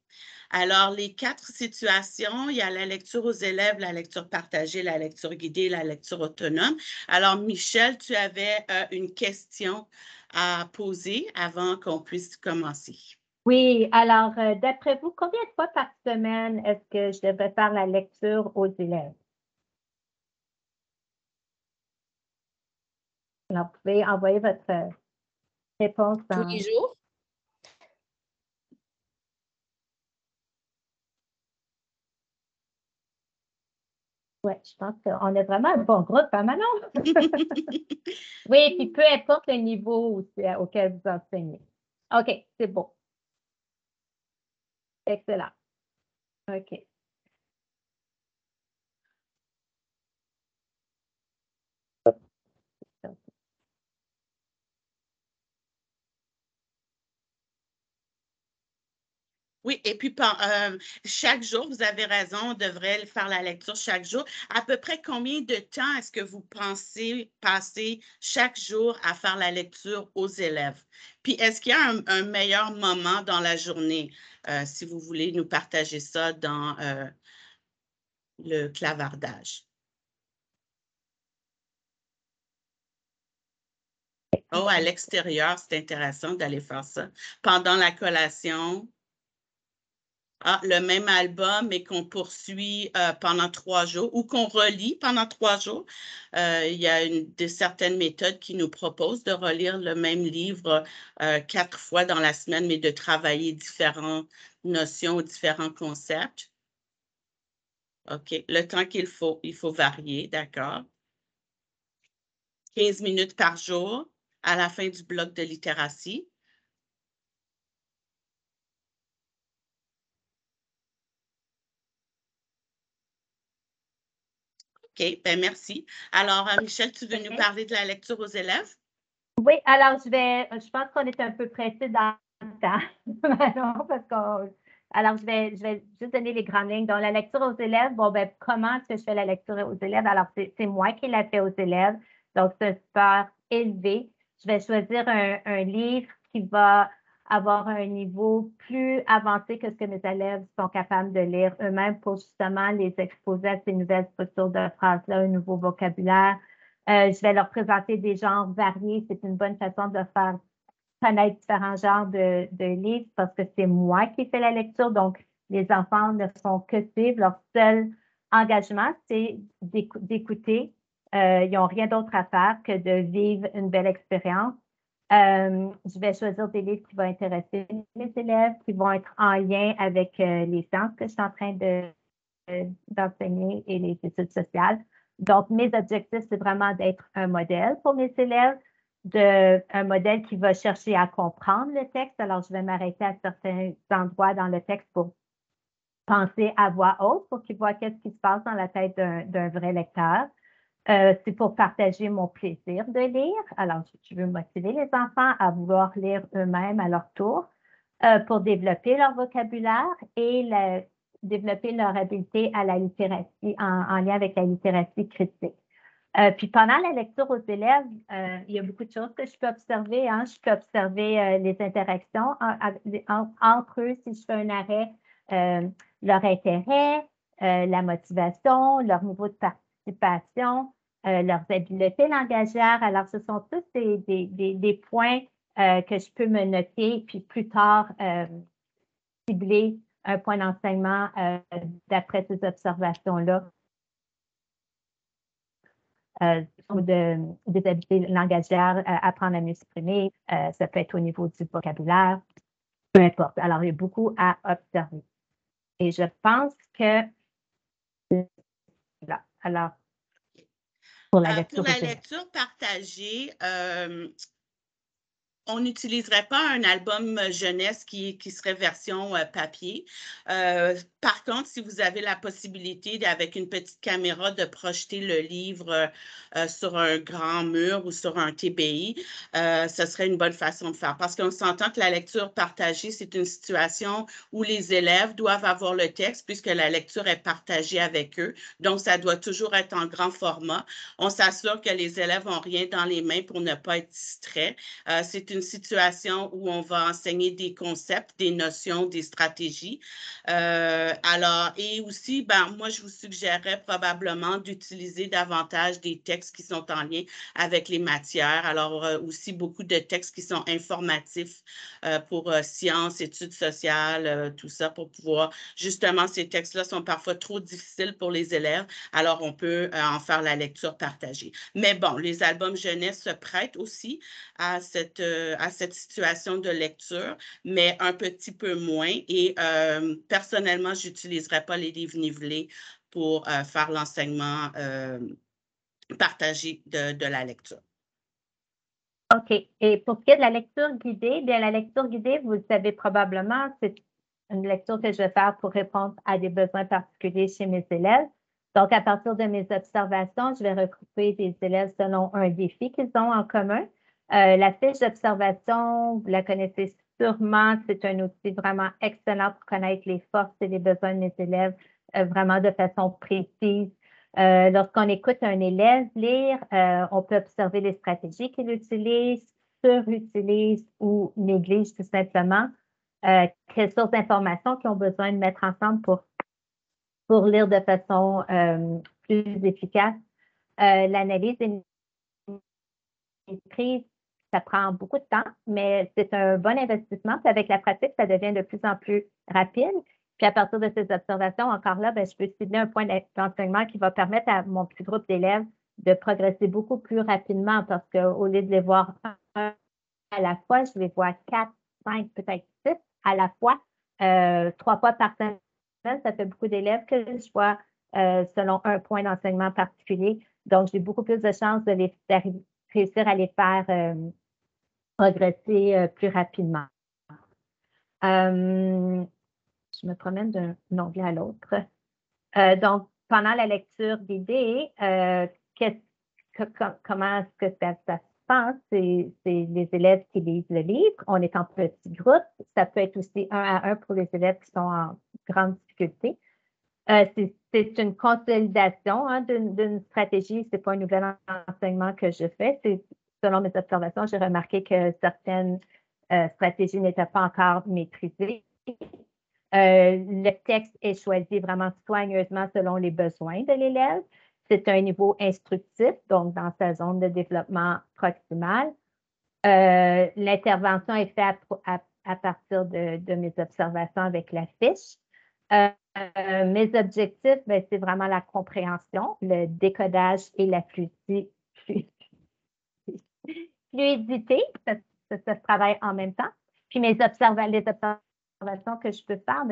Alors, les 4 situations, il y a la lecture aux élèves, la lecture partagée, la lecture guidée, la lecture autonome. Alors, Michel, tu avais une question à poser avant qu'on puisse commencer. Oui, alors, d'après vous, combien de fois par semaine est-ce que je devrais faire la lecture aux élèves? Alors, vous pouvez envoyer votre réponse Tous les jours? Oui, je pense qu'on a vraiment un bon groupe, hein, Manon? Oui, puis peu importe le niveau auquel vous enseignez. OK, c'est bon. Excellent. OK. Oui, et puis chaque jour, vous avez raison, on devrait faire la lecture chaque jour. À peu près combien de temps est-ce que vous pensez passer chaque jour à faire la lecture aux élèves? Puis, est-ce qu'il y a un meilleur moment dans la journée, si vous voulez nous partager ça dans le clavardage? Oh, à l'extérieur, c'est intéressant d'aller faire ça. Pendant la collation. Ah, le même album, mais qu'on poursuit pendant 3 jours ou qu'on relit pendant 3 jours. Il y a certaines méthodes qui nous proposent de relire le même livre 4 fois dans la semaine, mais de travailler différentes notions, différents concepts. OK. Le temps qu'il faut, il faut varier, d'accord. 15 minutes par jour à la fin du bloc de littératie. OK, ben merci. Alors, Michel, tu veux nous parler de la lecture aux élèves? Oui, alors je pense qu'on est un peu pressé dans le temps, parce alors je vais juste donner les grandes lignes. Donc, la lecture aux élèves, bon, ben, comment est-ce que je fais la lecture aux élèves? Alors, c'est moi qui la fais aux élèves, donc c'est un support élevé. Je vais choisir un livre qui va avoir un niveau plus avancé que ce que mes élèves sont capables de lire eux-mêmes pour justement les exposer à ces nouvelles structures de phrases-là, un nouveau vocabulaire. Je vais leur présenter des genres variés. C'est une bonne façon de faire connaître différents genres de livres parce que c'est moi qui fais la lecture. Donc, les enfants ne font que suivre. Leur seul engagement, c'est d'écouter. Ils n'ont rien d'autre à faire que de vivre une belle expérience. Je vais choisir des livres qui vont intéresser les élèves, qui vont être en lien avec les sciences que je suis en train d'enseigner et les études sociales. Donc, mes objectifs, c'est vraiment d'être un modèle pour mes élèves, un modèle qui va chercher à comprendre le texte. Alors, je vais m'arrêter à certains endroits dans le texte pour penser à voix haute pour qu'ils voient qu'est-ce qui se passe dans la tête d'un vrai lecteur. C'est pour partager mon plaisir de lire. Alors, je veux motiver les enfants à vouloir lire eux-mêmes à leur tour pour développer leur vocabulaire et développer leur habileté à la littératie en lien avec la littératie critique. Puis pendant la lecture aux élèves, il y a beaucoup de choses que je peux observer. Hein. Je peux observer les interactions entre eux si je fais un arrêt, leur intérêt, la motivation, leur niveau de participation, leurs habiletés langagières. Alors, ce sont tous des points que je peux me noter, puis plus tard cibler un point d'enseignement d'après ces observations-là. Des habiletés langagières, apprendre à mieux s'exprimer, ça peut être au niveau du vocabulaire. Peu importe. Alors, il y a beaucoup à observer. Et je pense que là, alors, pour la lecture partagée, on n'utiliserait pas un album jeunesse qui serait version papier. Par contre, si vous avez la possibilité, avec une petite caméra, de projeter le livre sur un grand mur ou sur un TBI, ce serait une bonne façon de faire. Parce qu'on s'entend que la lecture partagée, c'est une situation où les élèves doivent avoir le texte puisque la lecture est partagée avec eux. Donc, ça doit toujours être en grand format. On s'assure que les élèves n'ont rien dans les mains pour ne pas être distraits. C'est une situation où on va enseigner des concepts, des notions, des stratégies. Alors, et aussi, moi, je vous suggérerais probablement d'utiliser davantage des textes qui sont en lien avec les matières. Alors, aussi beaucoup de textes qui sont informatifs pour sciences, études sociales, tout ça, pour pouvoir, justement, ces textes-là sont parfois trop difficiles pour les élèves. Alors, on peut en faire la lecture partagée. Mais bon, les albums jeunesse se prêtent aussi à cette situation de lecture, mais un petit peu moins. Et personnellement, je n'utiliserai pas les livres nivelés pour faire l'enseignement partagé de la lecture. OK. Et pour ce qui est de la lecture guidée, bien, la lecture guidée, vous le savez probablement, c'est une lecture que je vais faire pour répondre à des besoins particuliers chez mes élèves. Donc, à partir de mes observations, je vais regrouper des élèves selon un défi qu'ils ont en commun. La fiche d'observation, vous la connaissez sûrement, c'est un outil vraiment excellent pour connaître les forces et les besoins de mes élèves vraiment de façon précise. Lorsqu'on écoute un élève lire, on peut observer les stratégies qu'il utilise, surutilise ou néglige tout simplement. Quelles sources d'informations qu'ils ont besoin de mettre ensemble pour lire de façon plus efficace. L'analyse et maîtrise, ça prend beaucoup de temps, mais c'est un bon investissement. Puis avec la pratique, ça devient de plus en plus rapide. Puis à partir de ces observations, encore là, je peux cibler un point d'enseignement qui va permettre à mon petit groupe d'élèves de progresser beaucoup plus rapidement parce qu'au lieu de les voir un à la fois, je les vois 4, 5, peut-être 6 à la fois, 3 fois par semaine. Ça fait beaucoup d'élèves que je vois selon un point d'enseignement particulier. Donc, j'ai beaucoup plus de chances de réussir à les faire progresser plus rapidement. Je me promène d'un onglet à l'autre. Donc, pendant la lecture guidée, comment est-ce que ça se passe? C'est les élèves qui lisent le livre. On est en petits groupes. Ça peut être aussi 1 à 1 pour les élèves qui sont en grande difficulté. C'est une consolidation d'une stratégie. Ce n'est pas un nouvel enseignement que je fais. Selon mes observations, j'ai remarqué que certaines stratégies n'étaient pas encore maîtrisées. Le texte est choisi vraiment soigneusement selon les besoins de l'élève. C'est un niveau instructif, donc dans sa zone de développement proximal. L'intervention est faite à partir de mes observations avec la fiche. Mes objectifs, c'est vraiment la compréhension, le décodage et la fluidité. Ça se travaille en même temps. Puis les observations que je peux faire,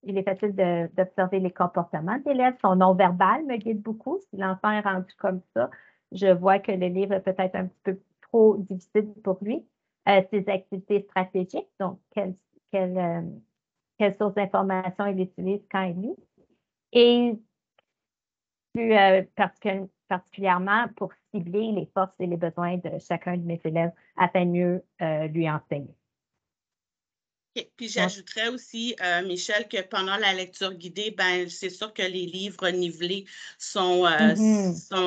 il est facile d'observer les comportements des élèves. Son non-verbal me guide beaucoup. Si l'enfant est rendu comme ça, je vois que le livre est peut-être un petit peu trop difficile pour lui. Ses activités stratégiques, donc quelles sources d'informations il utilise quand il lit. Et plus particulièrement pour cibler les forces et les besoins de chacun de mes élèves afin de mieux lui enseigner. Okay. Puis j'ajouterais aussi, Michel, que pendant la lecture guidée, c'est sûr que les livres nivelés sont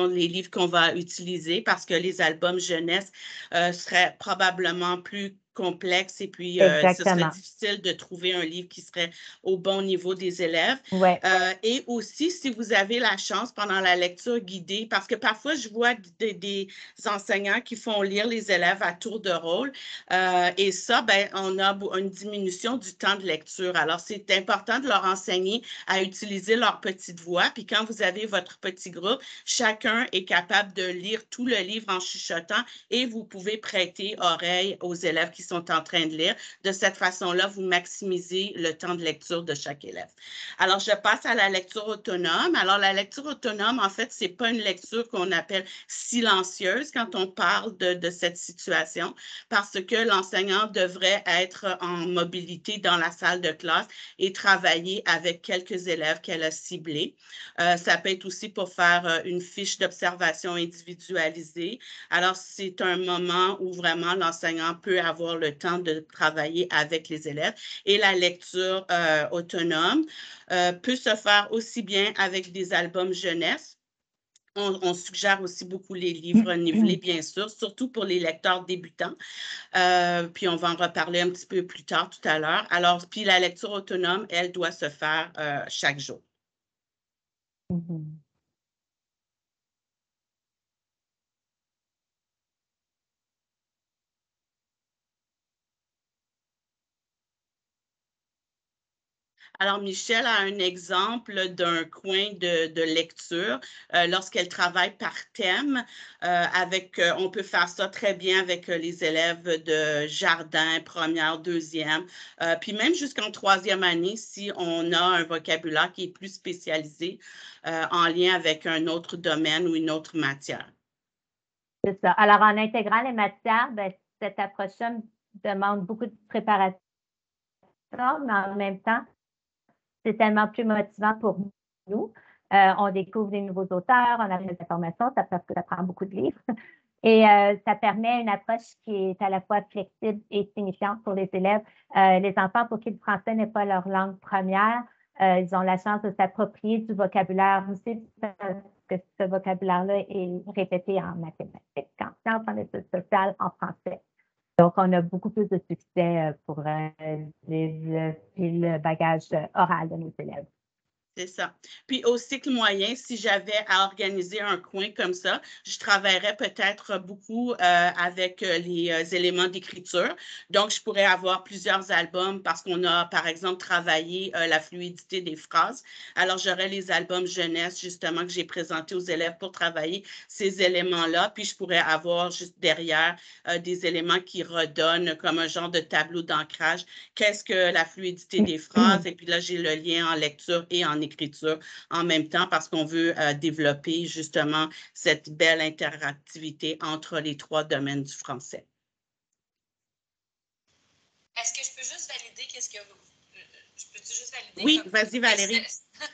les livres qu'on va utiliser parce que les albums jeunesse seraient probablement plus complexe et puis ce serait difficile de trouver un livre qui serait au bon niveau des élèves. Ouais. Et aussi, si vous avez la chance pendant la lecture guidée, parce que parfois, je vois des enseignants qui font lire les élèves à tour de rôle et ça, on a une diminution du temps de lecture. Alors, c'est important de leur enseigner à utiliser leur petite voix. Puis quand vous avez votre petit groupe, chacun est capable de lire tout le livre en chuchotant et vous pouvez prêter oreille aux élèves qui qu'ils sont en train de lire. De cette façon-là, vous maximisez le temps de lecture de chaque élève. Alors, je passe à la lecture autonome. Alors, la lecture autonome, en fait, ce n'est pas une lecture qu'on appelle silencieuse quand on parle de cette situation, parce que l'enseignant devrait être en mobilité dans la salle de classe et travailler avec quelques élèves qu'elle a ciblés. Ça peut être aussi pour faire une fiche d'observation individualisée. Alors, c'est un moment où vraiment l'enseignant peut avoir le temps de travailler avec les élèves. Et la lecture autonome peut se faire aussi bien avec des albums jeunesse. On suggère aussi beaucoup les livres nivelés, bien sûr, surtout pour les lecteurs débutants. Puis on va en reparler un petit peu plus tard tout à l'heure. Alors, puis la lecture autonome, elle doit se faire chaque jour. Alors, Michel a un exemple d'un coin de lecture lorsqu'elle travaille par thème. On peut faire ça très bien avec les élèves de jardin, première, deuxième, puis même jusqu'en troisième année si on a un vocabulaire qui est plus spécialisé en lien avec un autre domaine ou une autre matière. C'est ça. Alors, en intégrant les matières, ben, cette approche-là demande beaucoup de préparation, mais en même temps, c'est tellement plus motivant pour nous. On découvre des nouveaux auteurs, on a des informations, ça prend beaucoup de livres. Et ça permet une approche qui est à la fois flexible et signifiante pour les élèves. Les enfants, pour qui le français n'est pas leur langue première, ils ont la chance de s'approprier du vocabulaire aussi, parce que ce vocabulaire-là est répété en mathématiques, en sciences, en études sociales, en français. Donc, on a beaucoup plus de succès pour le bagage oral de nos élèves. C'est ça. Puis au cycle moyen, si j'avais à organiser un coin comme ça, je travaillerais peut-être beaucoup avec les éléments d'écriture. Donc, je pourrais avoir plusieurs albums parce qu'on a, par exemple, travaillé la fluidité des phrases. Alors, j'aurais les albums jeunesse, justement, que j'ai présentés aux élèves pour travailler ces éléments-là. Puis, je pourrais avoir juste derrière des éléments qui redonnent comme un genre de tableau d'ancrage. Qu'est-ce que la fluidité des phrases? Et puis là, j'ai le lien en lecture et en écriture en même temps parce qu'on veut développer justement cette belle interactivité entre les trois domaines du français. Est-ce que je peux juste valider qu'est-ce que vous... Je peux-tu juste valider? Oui, vas-y Valérie.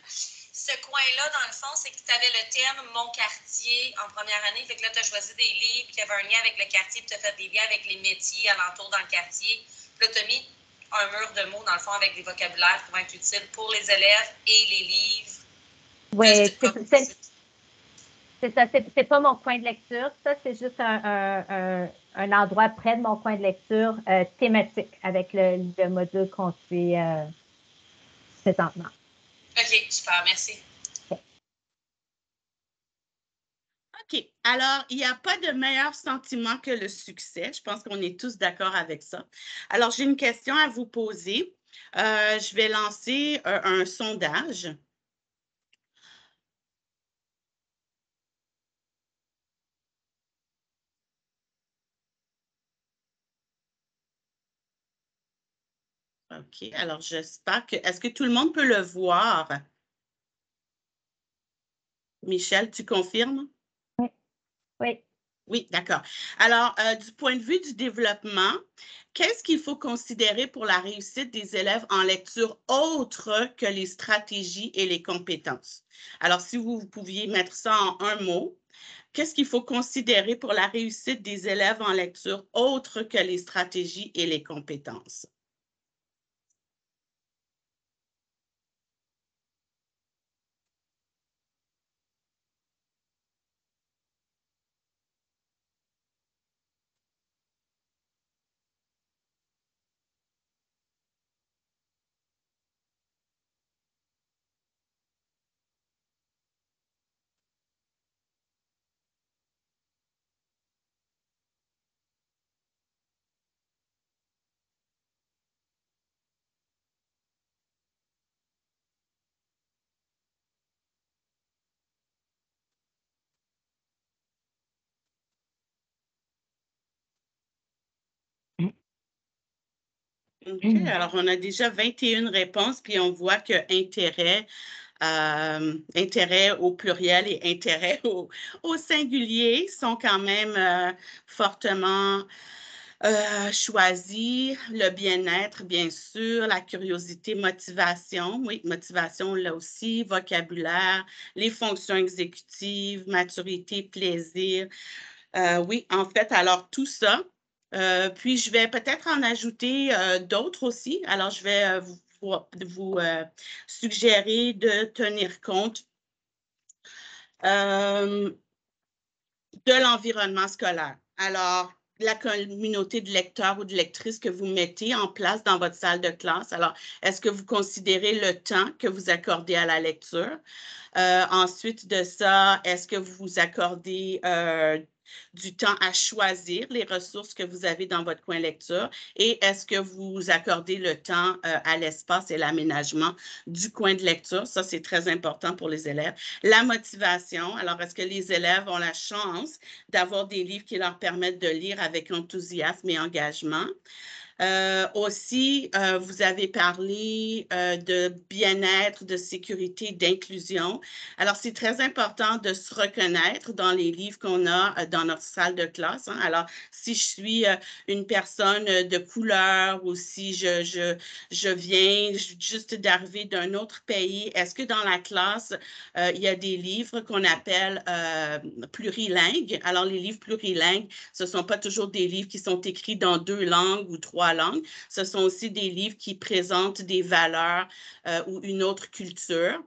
Ce coin-là, dans le fond, c'est que tu avais le thème Mon quartier en première année. Fait que là, tu as choisi des livres qui avaient un lien avec le quartier, puis tu as fait des liens avec les métiers alentour dans le quartier. Puis là, tu as mis un mur de mots, dans le fond, avec des vocabulaires qui vont être utiles pour les élèves et les livres. Oui, c'est ça. C'est pas mon coin de lecture. Ça, c'est juste un endroit près de mon coin de lecture thématique avec le module qu'on suit présentement. OK, super, merci. OK. Alors, il n'y a pas de meilleur sentiment que le succès. Je pense qu'on est tous d'accord avec ça. Alors, j'ai une question à vous poser. Je vais lancer un sondage. OK. Alors, j'espère que... Est-ce que tout le monde peut le voir? Michel, tu confirmes? Oui. Oui. Oui, d'accord. Alors, du point de vue du développement, qu'est-ce qu'il faut considérer pour la réussite des élèves en lecture autre que les stratégies et les compétences? Alors, si vous pouviez mettre ça en un mot, qu'est-ce qu'il faut considérer pour la réussite des élèves en lecture autre que les stratégies et les compétences? OK, alors on a déjà 21 réponses, puis on voit que intérêt au pluriel et intérêt au singulier sont quand même fortement choisis. Le bien-être, bien sûr, la curiosité, motivation, oui, motivation là aussi, vocabulaire, les fonctions exécutives, maturité, plaisir. Oui, en fait, alors tout ça. Puis je vais peut-être en ajouter d'autres aussi. Alors, je vais vous suggérer de tenir compte de l'environnement scolaire. Alors, la communauté de lecteurs ou de lectrices que vous mettez en place dans votre salle de classe. Alors, est-ce que vous considérez le temps que vous accordez à la lecture? Ensuite de ça, est-ce que vous vous accordez du temps à choisir les ressources que vous avez dans votre coin lecture et est-ce que vous accordez le temps à l'espace et l'aménagement du coin de lecture? Ça, c'est très important pour les élèves. La motivation. Alors, est-ce que les élèves ont la chance d'avoir des livres qui leur permettent de lire avec enthousiasme et engagement? Aussi, vous avez parlé de bien-être, de sécurité, d'inclusion. Alors, c'est très important de se reconnaître dans les livres qu'on a dans notre salle de classe. Hein. Alors, si je suis une personne de couleur ou si je viens juste d'arriver d'un autre pays, est-ce que dans la classe, il y a des livres qu'on appelle plurilingues? Alors, les livres plurilingues, ce ne sont pas toujours des livres qui sont écrits dans 2 langues ou 3 langues. Ce sont aussi des livres qui présentent des valeurs ou une autre culture.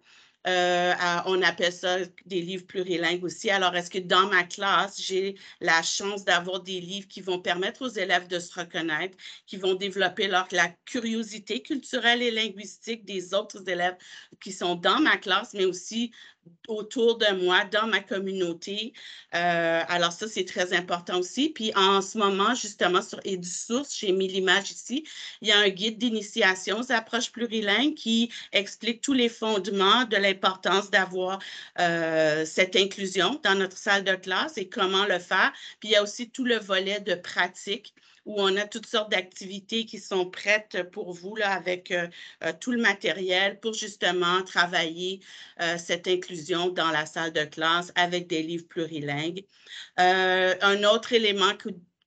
On appelle ça des livres plurilingues aussi. Alors, est-ce que dans ma classe, j'ai la chance d'avoir des livres qui vont permettre aux élèves de se reconnaître, qui vont développer la curiosité culturelle et linguistique des autres élèves qui sont dans ma classe, mais aussi autour de moi, dans ma communauté. Alors ça, c'est très important aussi. Puis en ce moment, justement, sur EduSource, j'ai mis l'image ici, il y a un guide d'initiation aux approches plurilingues qui explique tous les fondements de l'importance d'avoir cette inclusion dans notre salle de classe et comment le faire. Puis il y a aussi tout le volet de pratique où on a toutes sortes d'activités qui sont prêtes pour vous là, avec tout le matériel pour justement travailler cette inclusion dans la salle de classe avec des livres plurilingues. Un autre élément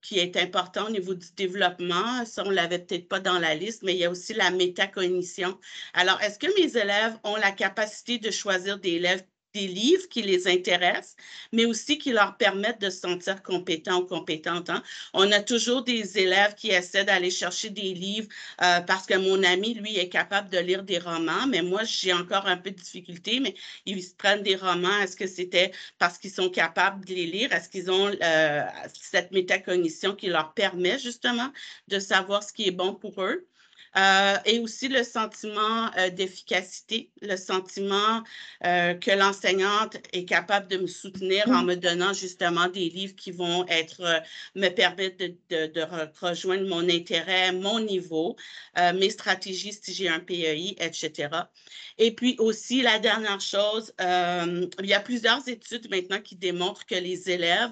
qui est important au niveau du développement, ça on ne l'avait peut-être pas dans la liste, mais il y a aussi la métacognition. Alors, est-ce que mes élèves ont la capacité de choisir des livres qui les intéressent, mais aussi qui leur permettent de se sentir compétents ou compétentes. Hein? On a toujours des élèves qui essaient d'aller chercher des livres parce que mon ami, lui, est capable de lire des romans, mais moi, j'ai encore un peu de difficulté, mais ils se prennent des romans. Est-ce que c'était parce qu'ils sont capables de les lire? Est-ce qu'ils ont cette métacognition qui leur permet justement de savoir ce qui est bon pour eux? Et aussi le sentiment d'efficacité, le sentiment que l'enseignante est capable de me soutenir en me donnant justement des livres qui vont me permettre de rejoindre mon intérêt, mon niveau, mes stratégies si j'ai un PEI, etc. Et puis aussi, la dernière chose, il y a plusieurs études maintenant qui démontrent que les élèves,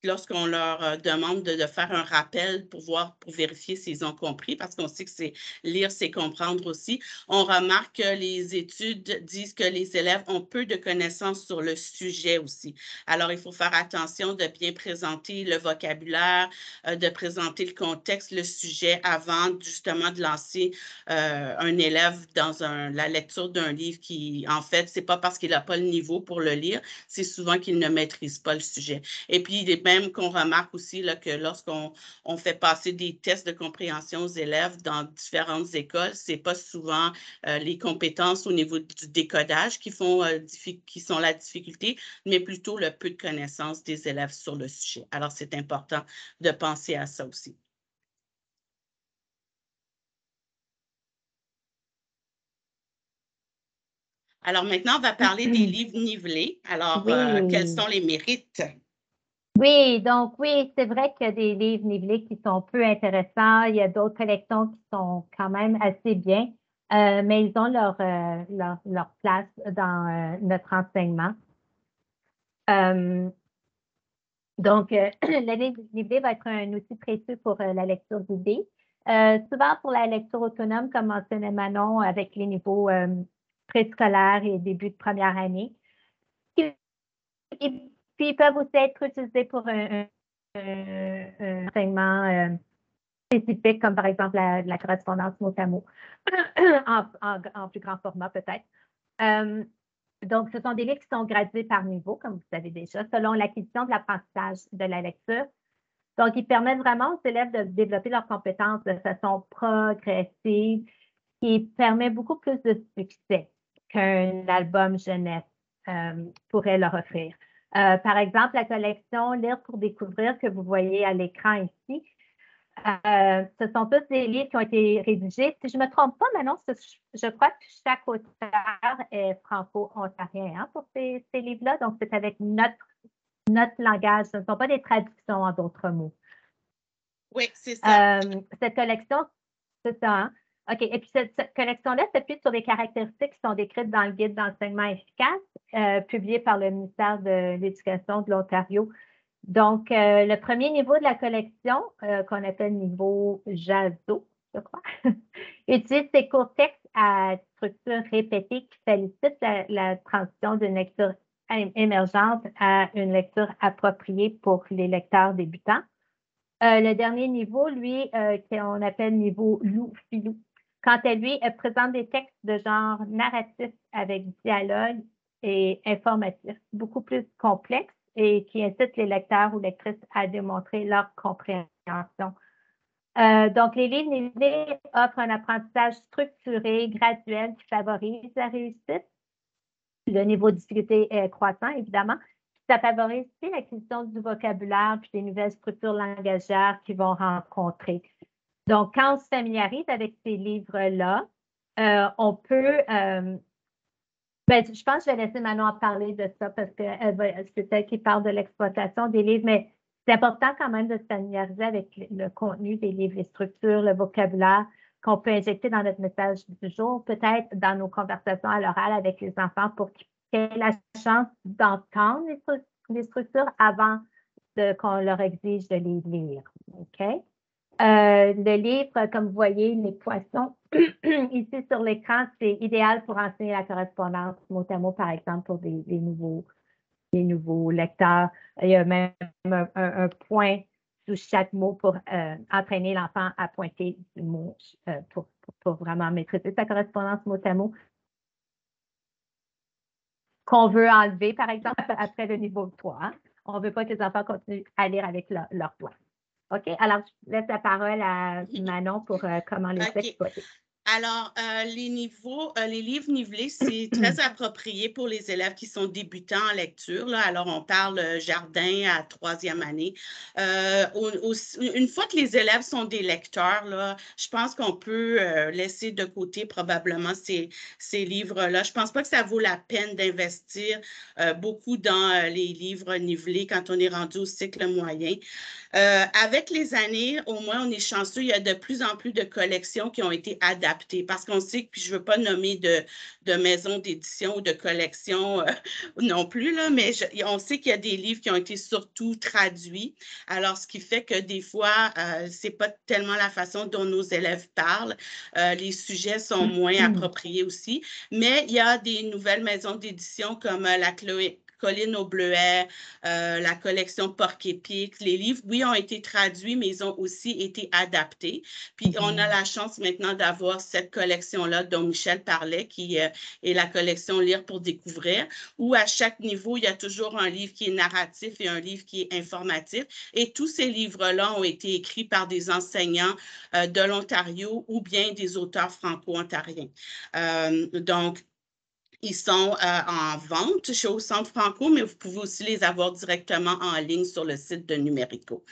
lorsqu'on leur demande de faire un rappel pour vérifier s'ils ont compris, parce qu'on sait que lire, c'est comprendre aussi, on remarque que les études disent que les élèves ont peu de connaissances sur le sujet aussi. Alors, il faut faire attention de bien présenter le vocabulaire, de présenter le contexte, le sujet avant justement de lancer un élève dans la lecture d'un livre qui, en fait, c'est pas parce qu'il n'a pas le niveau pour le lire, c'est souvent qu'il ne maîtrise pas le sujet. Et puis, il est même qu'on remarque aussi là, que lorsqu'on fait passer des tests de compréhension aux élèves dans différentes écoles, ce n'est pas souvent les compétences au niveau du décodage qui sont la difficulté, mais plutôt le peu de connaissances des élèves sur le sujet. Alors, c'est important de penser à ça aussi. Alors, maintenant, on va parler des livres nivelés. Alors, quels sont les mérites? Oui, donc oui, c'est vrai qu'il y a des livres nivelés qui sont peu intéressants. Il y a d'autres collections qui sont quand même assez bien, mais ils ont leur place dans notre enseignement. Donc, le livre nivelé va être un outil précieux pour la lecture d'idées. Souvent pour la lecture autonome, comme mentionnait Manon, avec les niveaux préscolaires et début de première année. Et puis, ils peuvent aussi être utilisés pour un enseignement spécifique, comme par exemple la correspondance mot à mot, en plus grand format peut-être. Donc, ce sont des livres qui sont gradués par niveau, comme vous savez déjà, selon l'acquisition de l'apprentissage de la lecture. Donc, ils permettent vraiment aux élèves de développer leurs compétences de façon progressive, qui permet beaucoup plus de succès qu'un album jeunesse pourrait leur offrir. Par exemple, la collection Lire pour découvrir que vous voyez à l'écran ici, ce sont tous des livres qui ont été rédigés. Si je ne me trompe pas, Manon, je crois que chaque auteur est franco-ontarien hein, pour ces livres-là. Donc, c'est avec notre langage. Ce ne sont pas des traductions en d'autres mots. Oui, c'est ça. Cette collection, c'est ça. Hein? OK. Et puis, cette collection-là s'appuie sur des caractéristiques qui sont décrites dans le guide d'enseignement efficace, publié par le ministère de l'Éducation de l'Ontario. Donc, le premier niveau de la collection, qu'on appelle niveau JASO, je crois, utilise ces courts textes à structure répétée qui facilitent la transition d'une lecture émergente à une lecture appropriée pour les lecteurs débutants. Le dernier niveau, lui, qu'on appelle niveau loup-filou, quant à lui, présente des textes de genre narratif avec dialogue et informatif, beaucoup plus complexes et qui incitent les lecteurs ou lectrices à démontrer leur compréhension. Donc, les livres nivelés offrent un apprentissage structuré, graduel, qui favorise la réussite. Le niveau de difficulté est croissant, évidemment. Ça favorise aussi l'acquisition du vocabulaire puis des nouvelles structures langagières qu'ils vont rencontrer. Donc, quand on se familiarise avec ces livres-là, on peut... je pense que je vais laisser Manon en parler de ça parce que c'est elle qui parle de l'exploitation des livres, mais c'est important quand même de se familiariser avec le contenu des livres, les structures, le vocabulaire qu'on peut injecter dans notre message du jour, peut-être dans nos conversations à l'oral avec les enfants pour qu'ils aient la chance d'entendre les structures avant qu'on leur exige de les lire. OK? Le livre, comme vous voyez, les poissons, ici sur l'écran, c'est idéal pour enseigner la correspondance mot à mot, par exemple, pour des nouveaux lecteurs. Il y a même un point sous chaque mot pour entraîner l'enfant à pointer du mot pour vraiment maîtriser sa correspondance mot à mot. Qu'on veut enlever, par exemple, après le niveau 3. Hein? On ne veut pas que les enfants continuent à lire avec leurs doigts. OK? Alors, je laisse la parole à Manon pour comment les exploiter. Alors, les livres nivelés, c'est très approprié pour les élèves qui sont débutants en lecture. Là. Alors, on parle jardin à 3e année. Une fois que les élèves sont des lecteurs, là, je pense qu'on peut laisser de côté probablement ces livres-là. Je ne pense pas que ça vaut la peine d'investir beaucoup dans les livres nivelés quand on est rendu au cycle moyen. Avec les années, au moins, on est chanceux. Il y a de plus en plus de collections qui ont été adaptées parce qu'on sait que, puis je ne veux pas nommer de maison d'édition ou de collection non plus, là, mais on sait qu'il y a des livres qui ont été surtout traduits. Alors, ce qui fait que des fois, ce n'est pas tellement la façon dont nos élèves parlent. Les sujets sont moins appropriés aussi. Mais il y a des nouvelles maisons d'édition comme la Colline au Bleuet, la collection Porc-Épic. Les livres, oui, ont été traduits, mais ils ont aussi été adaptés. Puis, on a la chance maintenant d'avoir cette collection-là dont Michel parlait, qui est la collection Lire pour découvrir, où à chaque niveau, il y a toujours un livre qui est narratif et un livre qui est informatif. Et tous ces livres-là ont été écrits par des enseignants de l'Ontario ou bien des auteurs franco-ontariens. Donc, ils sont en vente chez Au Centre Franco, mais vous pouvez aussi les avoir directement en ligne sur le site de Numérico.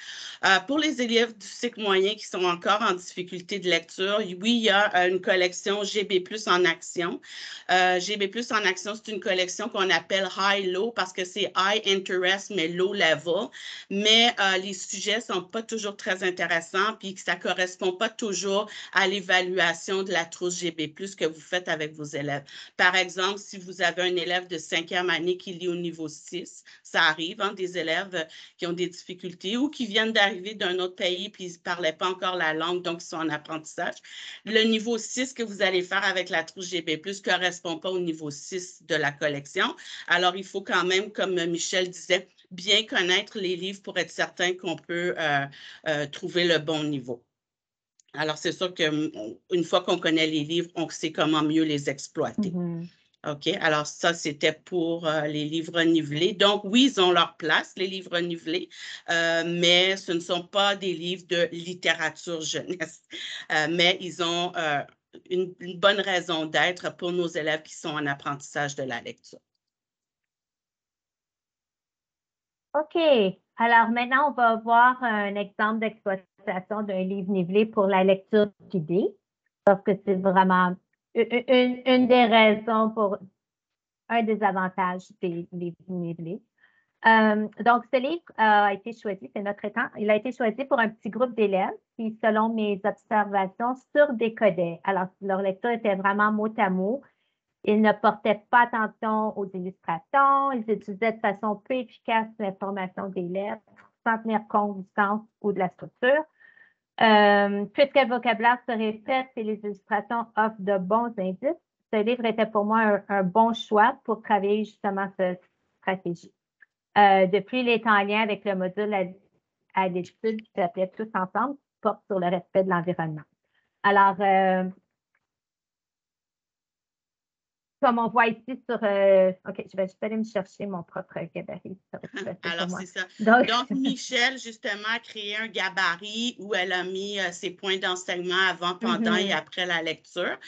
Pour les élèves du cycle moyen qui sont encore en difficulté de lecture, oui, il y a une collection GB+ en action. GB+ en action, c'est une collection qu'on appelle High-Low parce que c'est High Interest, mais Low Level. Mais les sujets ne sont pas toujours très intéressants puis ça ne correspond pas toujours à l'évaluation de la trousse GB+ que vous faites avec vos élèves. Par exemple, si vous avez un élève de 5e année qui lit au niveau 6, ça arrive, hein, des élèves qui ont des difficultés ou qui viennent d'arriver d'un autre pays puis ils ne parlaient pas encore la langue, donc ils sont en apprentissage. Le niveau 6 que vous allez faire avec la trousse GB+, ne correspond pas au niveau 6 de la collection. Alors, il faut quand même, comme Michel disait, bien connaître les livres pour être certain qu'on peut trouver le bon niveau. Alors, c'est sûr qu'une fois qu'on connaît les livres, on sait comment mieux les exploiter. Mm-hmm. OK, alors ça, c'était pour les livres nivelés. Donc, oui, ils ont leur place, les livres nivelés, mais ce ne sont pas des livres de littérature jeunesse. Mais ils ont une bonne raison d'être pour nos élèves qui sont en apprentissage de la lecture. OK. Alors maintenant, on va voir un exemple d'exploitation d'un livre nivelé pour la lecture guidée, parce que c'est vraiment une des raisons pour un des avantages des livres nivelés. Donc, ce livre a été choisi, c'est notre temps, il a été choisi pour un petit groupe d'élèves qui, selon mes observations, surdécodaient. Alors, leur lecture était vraiment mot à mot. Ils ne portaient pas attention aux illustrations, ils utilisaient de façon peu efficace l'information des lettres sans tenir compte du sens ou de la structure. Puisque le vocabulaire se répète et les illustrations offrent de bons indices, ce livre était pour moi un bon choix pour travailler justement cette stratégie. Depuis, il est en lien avec le module à l'étude qui s'appelait Tous ensemble, qui porte sur le respect de l'environnement. Alors, comme on voit ici sur... OK, je vais juste aller me chercher mon propre gabarit. Alors, c'est ça. Donc, Michel, justement, a créé un gabarit où elle a mis ses points d'enseignement avant, pendant et après la lecture.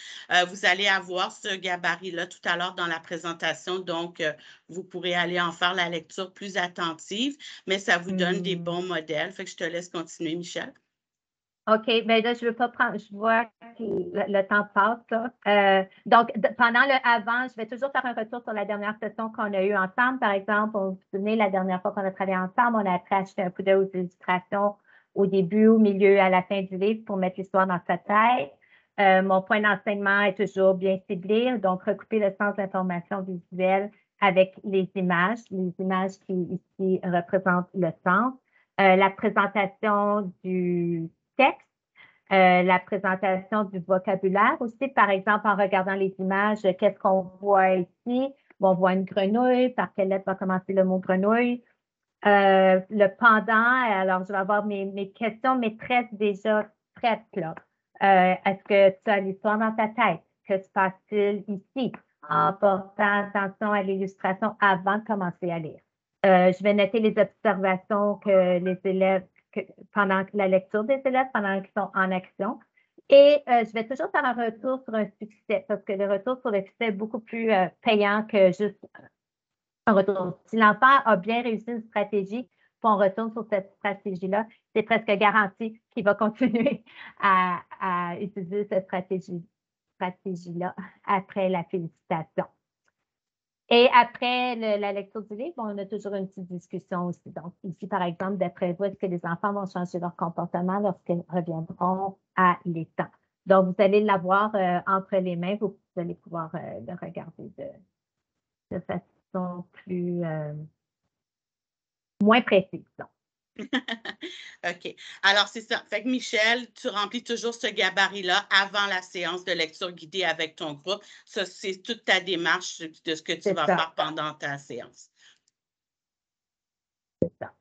Vous allez avoir ce gabarit-là tout à l'heure dans la présentation. Donc, vous pourrez aller en faire la lecture plus attentive, mais ça vous donne des bons modèles. Fait que je te laisse continuer, Michel. OK, bien là, je ne veux pas prendre, je vois que le temps passe. Donc, pendant le avant, je vais toujours faire un retour sur la dernière session qu'on a eue ensemble. Par exemple, vous vous souvenez, la dernière fois qu'on a travaillé ensemble, on a appris à acheter un coup d'œil aux illustrations au début, au milieu, à la fin du livre pour mettre l'histoire dans sa tête. Mon point d'enseignement est toujours bien ciblé, donc recouper le sens de l'information visuelle avec les images qui ici représentent le sens. La présentation du texte, la présentation du vocabulaire aussi, par exemple, en regardant les images, qu'est-ce qu'on voit ici? Bon, on voit une grenouille, par quelle lettre va commencer le mot grenouille? Le pendant, alors je vais avoir mes questions maîtresses déjà prêtes là. Est-ce que tu as l'histoire dans ta tête? Que se passe-t-il ici? En portant attention à l'illustration avant de commencer à lire. Je vais noter les observations que les élèves pendant la lecture des élèves, pendant qu'ils sont en action. Et je vais toujours faire un retour sur un succès, parce que le retour sur le succès est beaucoup plus payant que juste un retour. Si l'enfant a bien réussi une stratégie, puis on retourne sur cette stratégie-là, c'est presque garanti qu'il va continuer à utiliser cette stratégie-là après la félicitation. Et après la lecture du livre, on a toujours une petite discussion aussi. Donc, ici, par exemple, d'après vous, est-ce que les enfants vont changer leur comportement lorsqu'ils reviendront à l'étang? Donc, vous allez l'avoir entre les mains, vous allez pouvoir le regarder de façon plus moins précise. Donc. OK. Alors, c'est ça. Fait que Michel, tu remplis toujours ce gabarit-là avant la séance de lecture guidée avec ton groupe. Ça, c'est toute ta démarche de ce que tu vas faire pendant ta séance. C'est ça.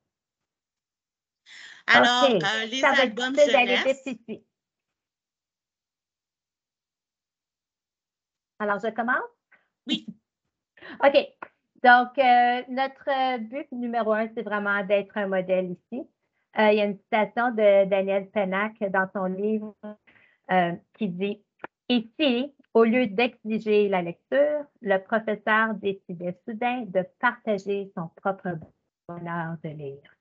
Alors, les albums jeunesse. Alors, je commence? Oui. OK. Donc, notre but numéro 1, c'est vraiment d'être un modèle ici. Il y a une citation de Daniel Pennac dans son livre qui dit « Ici, au lieu d'exiger la lecture, le professeur décidait soudain de partager son propre bonheur de lire. »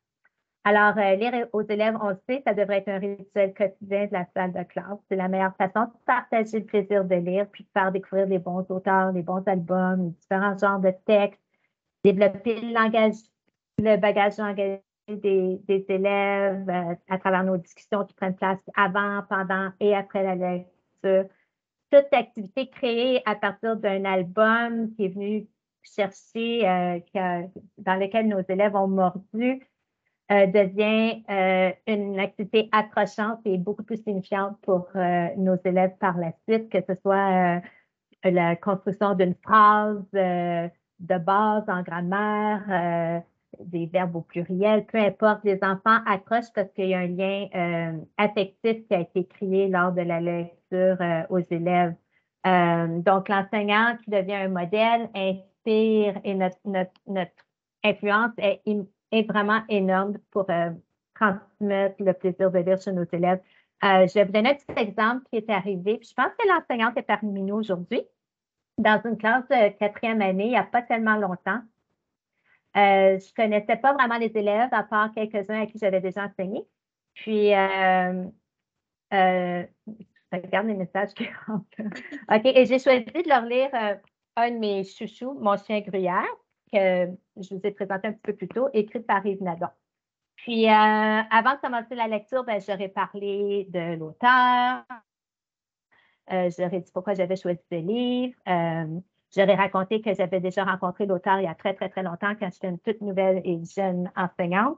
Alors, lire aux élèves, on le sait, ça devrait être un rituel quotidien de la salle de classe. C'est la meilleure façon de partager le plaisir de lire, puis de faire découvrir les bons auteurs, les bons albums, les différents genres de textes, développer le bagage langagier des élèves à travers nos discussions qui prennent place avant, pendant et après la lecture. toute activité créée à partir d'un album qui est venu chercher, dans lequel nos élèves ont mordu, devient une activité accrochante et beaucoup plus signifiante pour nos élèves par la suite, que ce soit la construction d'une phrase de base en grammaire, des verbes au pluriel, peu importe, les enfants accrochent parce qu'il y a un lien affectif qui a été créé lors de la lecture aux élèves. Donc, l'enseignant qui devient un modèle inspire et notre influence est vraiment énorme pour transmettre le plaisir de lire chez nos élèves. Je vais vous donner un petit exemple qui est arrivé. Puis je pense que l'enseignante est parmi nous aujourd'hui, dans une classe de 4e année, il n'y a pas tellement longtemps. Je ne connaissais pas vraiment les élèves, à part quelques-uns à qui j'avais déjà enseigné. Puis, je regarde les messages qui rentrent. OK, et j'ai choisi de leur lire un de mes chouchous, Mon chien gruyère, que je vous ai présenté un petit peu plus tôt, écrit par Yves Nadon. Puis, avant de commencer la lecture, j'aurais parlé de l'auteur. J'aurais dit pourquoi j'avais choisi ce livre. J'aurais raconté que j'avais déjà rencontré l'auteur il y a très, très, très longtemps quand j'étais une toute nouvelle et jeune enseignante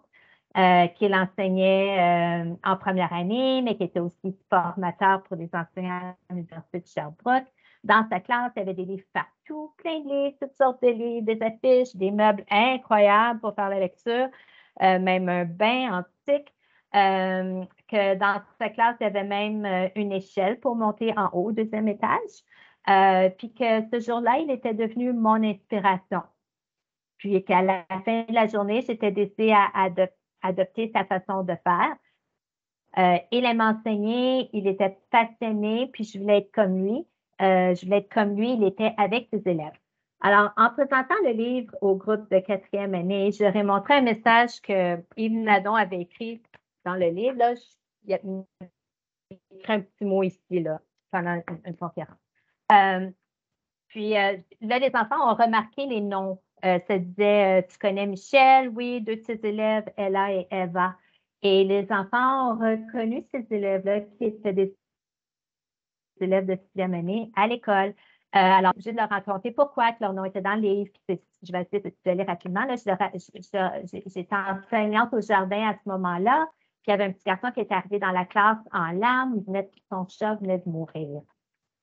qui l'enseignait en première année, mais qui était aussi formateur pour les enseignants à l'Université de Sherbrooke. Dans sa classe, il y avait des livres partout, plein de livres, toutes sortes de livres, des affiches, des meubles incroyables pour faire la lecture, même un bain antique. Que dans sa classe, il y avait même une échelle pour monter en haut, au 2e étage. Puis que ce jour-là, il était devenu mon inspiration. Puis qu'à la fin de la journée, j'étais décidée à adopter sa façon de faire. Il aimait enseigner, il était passionné, puis je voulais être comme lui. Il était avec ses élèves. Alors, en présentant le livre au groupe de 4e année, j'aurais montré un message que Yves Nadon avait écrit dans le livre. Là, il y a écrit un petit mot ici, là, pendant une conférence. Puis là, les enfants ont remarqué les noms. Ça disait, tu connais Michel? Oui, 2 de ses élèves, Ella et Eva. Et les enfants ont reconnu ces élèves-là qui étaient des élèves de 6e année à l'école. Alors, j'ai de leur raconter pourquoi que leur nom était dans le livre. Puis je vais essayer de aller rapidement. J'étais enseignante au jardin à ce moment-là. Puis il y avait un petit garçon qui était arrivé dans la classe en larmes. Son chat venait de mourir.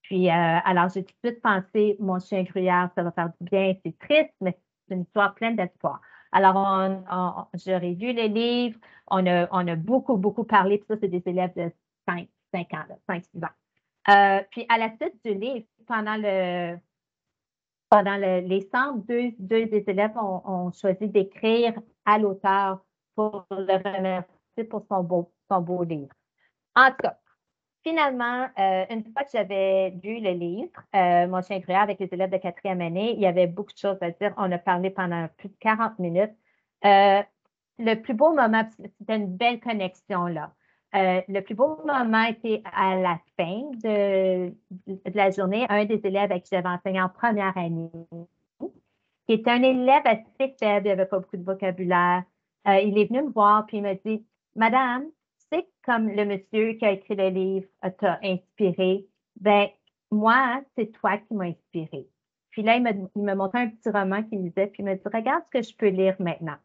Puis, alors, j'ai tout de suite pensé, mon chien gruyère, ça va faire du bien. C'est triste, mais c'est une histoire pleine d'espoir. Alors, j'aurais lu le livre. On a beaucoup, beaucoup parlé. Puis ça, c'est des élèves de 5 ans, 5-6 ans. Puis, à la suite du livre, pendant les centres, deux des élèves ont choisi d'écrire à l'auteur pour le remercier pour son beau livre. En tout cas, finalement, une fois que j'avais lu le livre, Mon chien gruyère avec les élèves de 4e année, il y avait beaucoup de choses à dire. On a parlé pendant plus de 40 minutes. Le plus beau moment, c'était une belle connexion là. Le plus beau moment était à la fin de la journée. Un des élèves avec qui j'avais enseigné en première année, qui était un élève assez faible, il n'avait pas beaucoup de vocabulaire. Il est venu me voir puis il m'a dit, « Madame, c'est comme le monsieur qui a écrit le livre t'a inspiré. Ben moi, c'est toi qui m'as inspiré. » Puis là, il m'a montré un petit roman qu'il lisait puis il m'a dit, « Regarde ce que je peux lire maintenant. »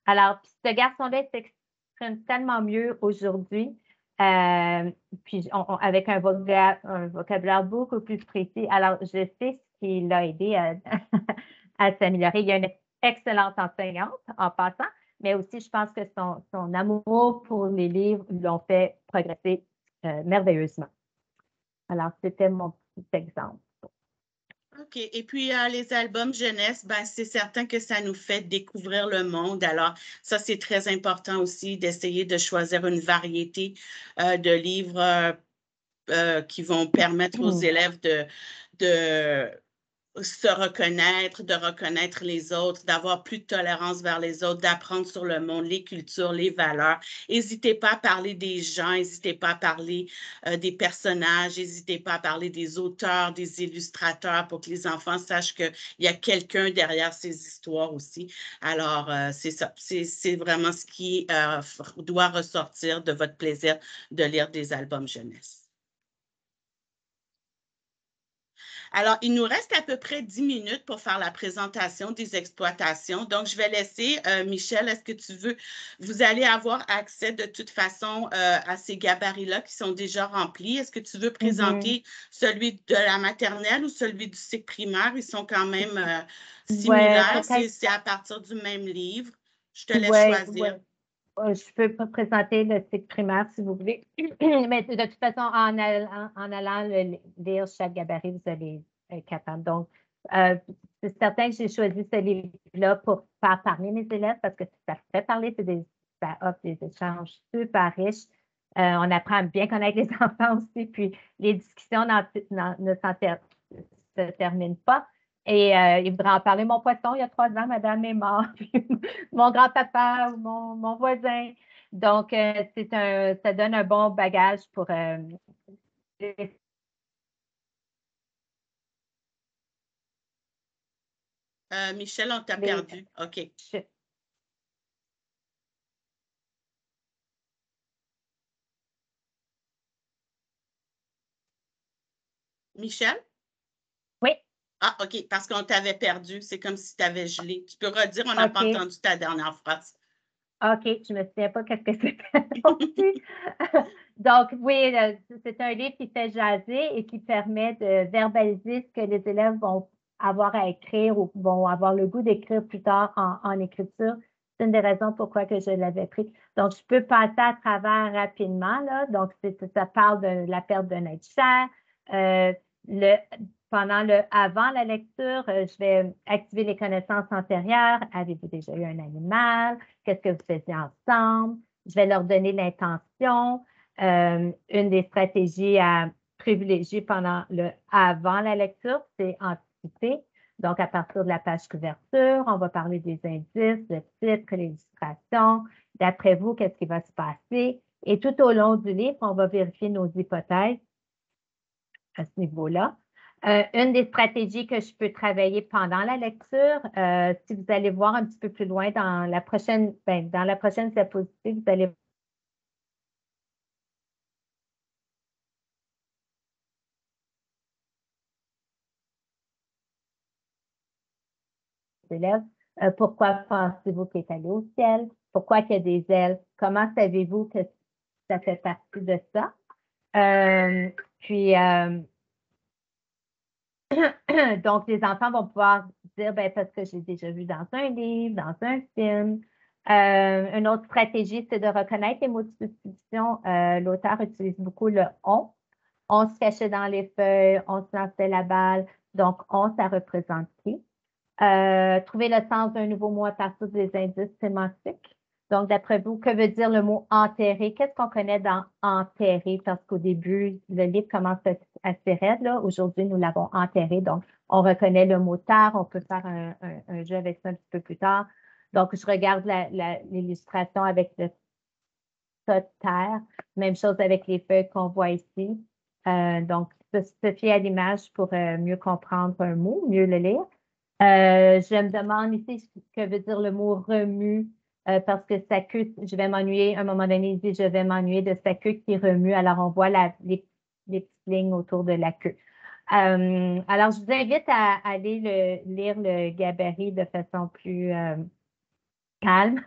Alors, ce garçon-là s'exprime tellement mieux aujourd'hui, puis avec un vocabulaire beaucoup plus précis. Alors, je sais ce qui l'a aidé à s'améliorer. Il y a une excellente enseignante en passant, mais aussi, je pense que son amour pour les livres l'ont fait progresser merveilleusement. Alors, c'était mon petit exemple. OK. Et puis, les albums jeunesse, c'est certain que ça nous fait découvrir le monde. Alors, ça, c'est très important aussi d'essayer de choisir une variété de livres qui vont permettre aux élèves de se reconnaître, de reconnaître les autres, d'avoir plus de tolérance vers les autres, d'apprendre sur le monde, les cultures, les valeurs. N'hésitez pas à parler des gens, n'hésitez pas à parler des personnages, n'hésitez pas à parler des auteurs, des illustrateurs pour que les enfants sachent qu'il y a quelqu'un derrière ces histoires aussi. Alors, c'est ça. C'est vraiment ce qui doit ressortir de votre plaisir de lire des albums jeunesse. Alors, il nous reste à peu près 10 minutes pour faire la présentation des exploitations. Donc, je vais laisser Michel, est-ce que tu veux, vous allez avoir accès de toute façon à ces gabarits-là qui sont déjà remplis. Est-ce que tu veux présenter celui de la maternelle ou celui du cycle primaire? Ils sont quand même similaires. C'est à partir du même livre. Je te laisse choisir. Je peux pas présenter le cycle primaire si vous voulez. Mais de toute façon, en allant lire chaque gabarit, vous allez être capable. Donc, c'est certain que j'ai choisi ce livre-là pour faire parler mes élèves parce que ça fait parler, ça offre des échanges super riches. On apprend à bien connaître les enfants aussi, puis les discussions ne se terminent pas. Et il voudrait en parler. Mon poisson, il y a 3 ans, madame est mort. Mon grand-papa ou mon voisin. Donc, ça donne un bon bagage pour Michel, on t'a perdu. OK. Michel? Oui. Ah, OK, parce qu'on t'avait perdu. C'est comme si tu avais gelé. Tu peux redire, on n'a pas entendu ta dernière phrase. OK, je ne me souviens pas qu'est-ce que c'était. Donc, oui, c'est un livre qui fait jaser et qui permet de verbaliser ce que les élèves vont avoir à écrire ou vont avoir le goût d'écrire plus tard en écriture. C'est une des raisons pourquoi que je l'avais pris. Donc, je peux passer à travers rapidement, là. Donc, ça parle de la perte d'un être cher. Avant la lecture, je vais activer les connaissances antérieures. Avez-vous déjà eu un animal? Qu'est-ce que vous faisiez ensemble? Je vais leur donner l'intention. Une des stratégies à privilégier avant la lecture, c'est anticiper. Donc, à partir de la page couverture, on va parler des indices, le titre, l'illustration. D'après vous, qu'est-ce qui va se passer? Et tout au long du livre, on va vérifier nos hypothèses à ce niveau-là. Une des stratégies que je peux travailler pendant la lecture, si vous allez voir un petit peu plus loin dans la prochaine diapositive, vous allez élèves. Pourquoi pensez-vous qu'il est allé au ciel? Pourquoi il y a des ailes? Comment savez-vous que ça fait partie de ça? Donc, les enfants vont pouvoir dire, parce que j'ai déjà vu dans un livre, dans un film. Une autre stratégie, c'est de reconnaître les mots de substitution. L'auteur utilise beaucoup le « on ». On se cachait dans les feuilles, on se lançait la balle. Donc, on, ça représente qui? Trouver le sens d'un nouveau mot à partir des indices sémantiques. Donc, d'après vous, que veut dire le mot enterrer? Qu'est-ce qu'on connaît dans enterrer? Parce qu'au début, le livre commence assez raide. Aujourd'hui, nous l'avons enterré. Donc, on reconnaît le mot terre. On peut faire un jeu avec ça un petit peu plus tard. Donc, je regarde l'illustration avec le tas de terre. Même chose avec les feuilles qu'on voit ici. Donc, se fier à l'image pour mieux comprendre un mot, mieux le lire. Je me demande ici ce que veut dire le mot remue, parce que sa queue, je vais m'ennuyer, à un moment donné, il dit je vais m'ennuyer de sa queue qui remue. Alors, on voit les petites lignes autour de la queue. Alors, je vous invite à aller lire le gabarit de façon plus calme.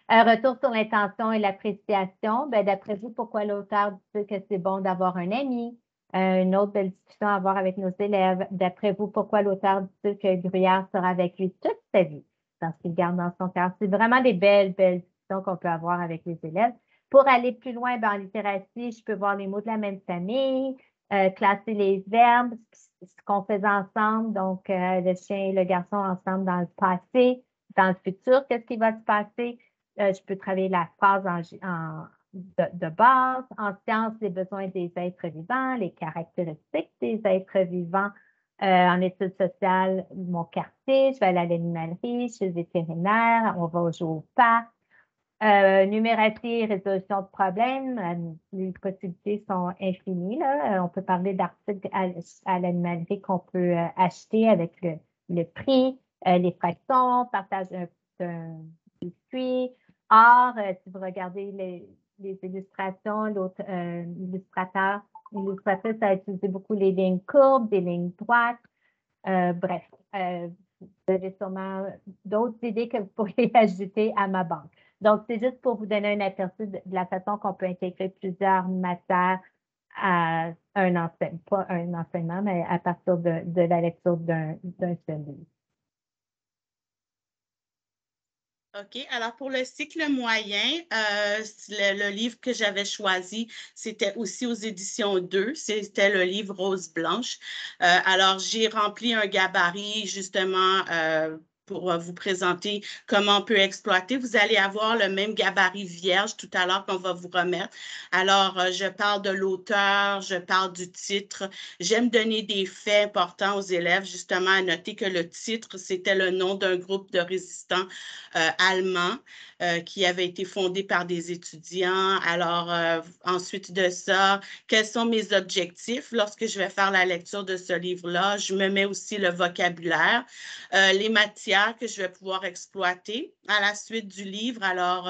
Un retour sur l'intention et l'appréciation. D'après vous, pourquoi l'auteur dit que c'est bon d'avoir un ami? Une autre belle discussion à avoir avec nos élèves. D'après vous, pourquoi l'auteur dit que Gruyère sera avec lui toute sa vie parce qu'il garde dans son cœur? C'est vraiment des belles discussions qu'on peut avoir avec les élèves. Pour aller plus loin, en littératie, je peux voir les mots de la même famille, classer les verbes, ce qu'on faisait ensemble, donc le chien et le garçon ensemble dans le passé, dans le futur, qu'est-ce qui va se passer? Je peux travailler la phrase de base. En sciences, les besoins des êtres vivants, les caractéristiques des êtres vivants. En études sociales, mon quartier, je vais aller à l'animalerie, chez le vétérinaire, on va jouer au parc. Numératie et résolution de problèmes, les possibilités sont infinies. Là. On peut parler d'articles à l'animalerie qu'on peut acheter avec le prix, les fractions, partage d'un biscuit. Or, si vous regardez les illustrations, l'illustrateur, ça a utilisé beaucoup les lignes courbes, des lignes droites. Bref, vous avez sûrement d'autres idées que vous pourriez ajouter à ma banque. Donc, c'est juste pour vous donner un aperçu de la façon qu'on peut intégrer plusieurs matières à un enseignement, pas un enseignement, mais à partir de la lecture d'un seul livre. OK. Alors, pour le cycle moyen, le livre que j'avais choisi, c'était aussi aux éditions 2. C'était le livre Rose Blanche. Alors, j'ai rempli un gabarit, justement, pour vous présenter comment on peut exploiter. Vous allez avoir le même gabarit vierge tout à l'heure qu'on va vous remettre. Alors, je parle de l'auteur, je parle du titre. J'aime donner des faits importants aux élèves, justement, à noter que le titre, c'était le nom d'un groupe de résistants allemands qui avait été fondé par des étudiants. Alors, ensuite de ça, quels sont mes objectifs lorsque je vais faire la lecture de ce livre-là? Je me mets aussi le vocabulaire, les matières que je vais pouvoir exploiter à la suite du livre. Alors,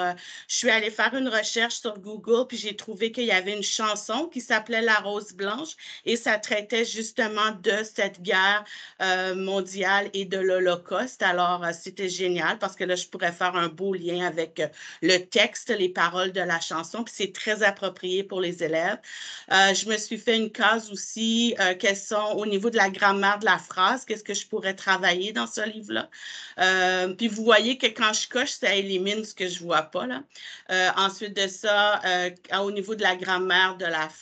je suis allée faire une recherche sur Google, puis j'ai trouvé qu'il y avait une chanson qui s'appelait La Rose Blanche et ça traitait justement de cette guerre mondiale et de l'Holocauste. Alors, c'était génial parce que là, je pourrais faire un beau lien avec le texte, les paroles de la chanson, puis c'est très approprié pour les élèves. Je me suis fait une case aussi, quelles sont au niveau de la grammaire de la phrase, qu'est-ce que je pourrais travailler dans ce livre-là. Puis vous voyez que quand je coche, ça élimine ce que je ne vois pas, là. Ensuite de ça, au niveau de la grammaire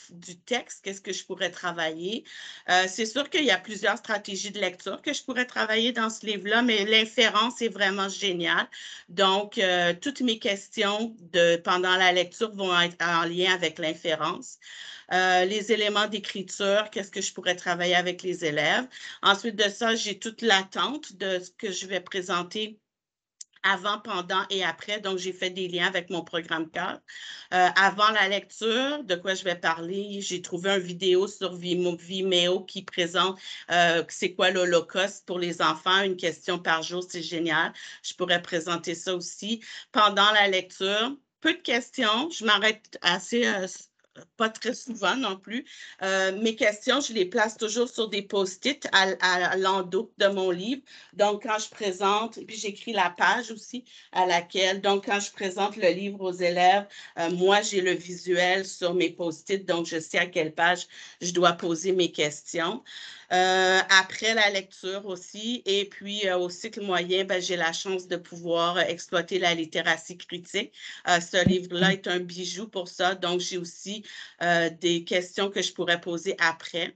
du texte, qu'est-ce que je pourrais travailler? C'est sûr qu'il y a plusieurs stratégies de lecture que je pourrais travailler dans ce livre-là, mais l'inférence est vraiment géniale. Donc, toutes mes questions pendant la lecture vont être en lien avec l'inférence. Les éléments d'écriture, qu'est-ce que je pourrais travailler avec les élèves. Ensuite de ça, j'ai toute l'attente de ce que je vais présenter avant, pendant et après. Donc, j'ai fait des liens avec mon programme CAR. Avant la lecture, de quoi je vais parler, j'ai trouvé une vidéo sur Vimeo qui présente c'est quoi l'Holocauste pour les enfants, une question par jour, c'est génial. Je pourrais présenter ça aussi. Pendant la lecture, peu de questions, je m'arrête assez pas très souvent non plus. Mes questions, je les place toujours sur des post-it à l'endos de mon livre. Donc, quand je présente, puis j'écris la page aussi à laquelle, donc quand je présente le livre aux élèves, moi, j'ai le visuel sur mes post-it, donc je sais à quelle page je dois poser mes questions. Après la lecture aussi, et puis au cycle moyen, ben, j'ai la chance de pouvoir exploiter la littératie critique. Ce livre-là est un bijou pour ça, donc j'ai aussi des questions que je pourrais poser après.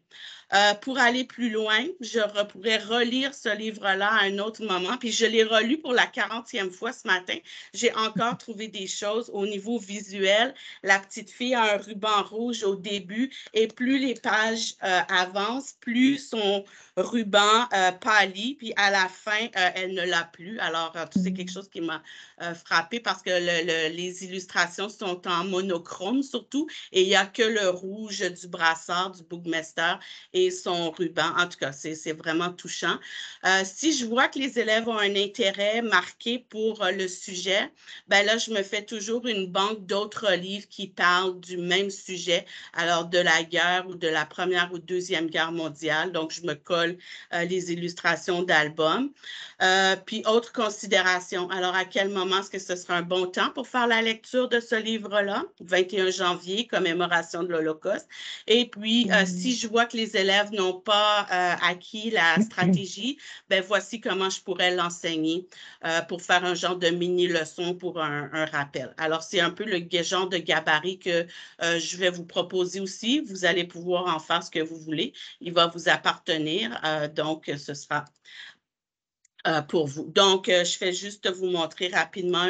Pour aller plus loin, je pourrais relire ce livre-là à un autre moment, puis je l'ai relu pour la 40e fois ce matin. J'ai encore trouvé des choses au niveau visuel. La petite fille a un ruban rouge au début et plus les pages avancent, plus son ruban pâlit, puis à la fin, elle ne l'a plus. Alors, c'est quelque chose qui m'a frappée parce que les illustrations sont en monochrome surtout, et il n'y a que le rouge du brassard, du bookmaster et son ruban. En tout cas, c'est vraiment touchant. Si je vois que les élèves ont un intérêt marqué pour le sujet, ben là, je me fais toujours une banque d'autres livres qui parlent du même sujet, alors de la guerre ou de la Première ou Deuxième Guerre mondiale. Donc, je me colle les illustrations d'albums. Puis, autre considération. Alors, à quel moment est-ce que ce sera un bon temps pour faire la lecture de ce livre-là? 21 janvier, commémoration de l'Holocauste. Et puis, si je vois que les élèves n'ont pas acquis la stratégie, ben voici comment je pourrais l'enseigner pour faire un genre de mini-leçon pour un rappel. Alors, c'est un peu le genre de gabarit que je vais vous proposer aussi. Vous allez pouvoir en faire ce que vous voulez. Il va vous appartenir. Donc, ce sera pour vous. Donc, je fais juste vous montrer rapidement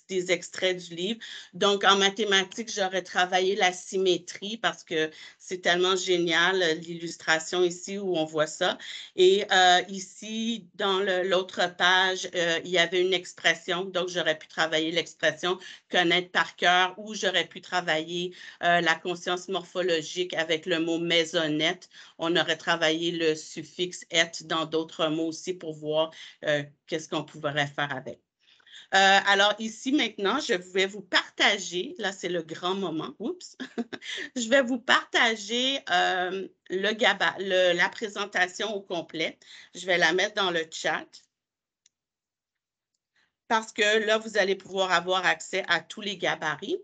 des extraits du livre. Donc, en mathématiques, j'aurais travaillé la symétrie parce que c'est tellement génial, l'illustration ici où on voit ça. Et ici, dans l'autre page, il y avait une expression. Donc, j'aurais pu travailler l'expression connaître par cœur ou j'aurais pu travailler la conscience morphologique avec le mot maisonnette. On aurait travaillé le suffixe « et » dans d'autres mots aussi pour voir qu'est-ce qu'on pourrait faire avec. Alors ici, maintenant, je vais vous partager, là c'est le grand moment, oups, je vais vous partager la présentation au complet. Je vais la mettre dans le chat parce que là, vous allez pouvoir avoir accès à tous les gabarits.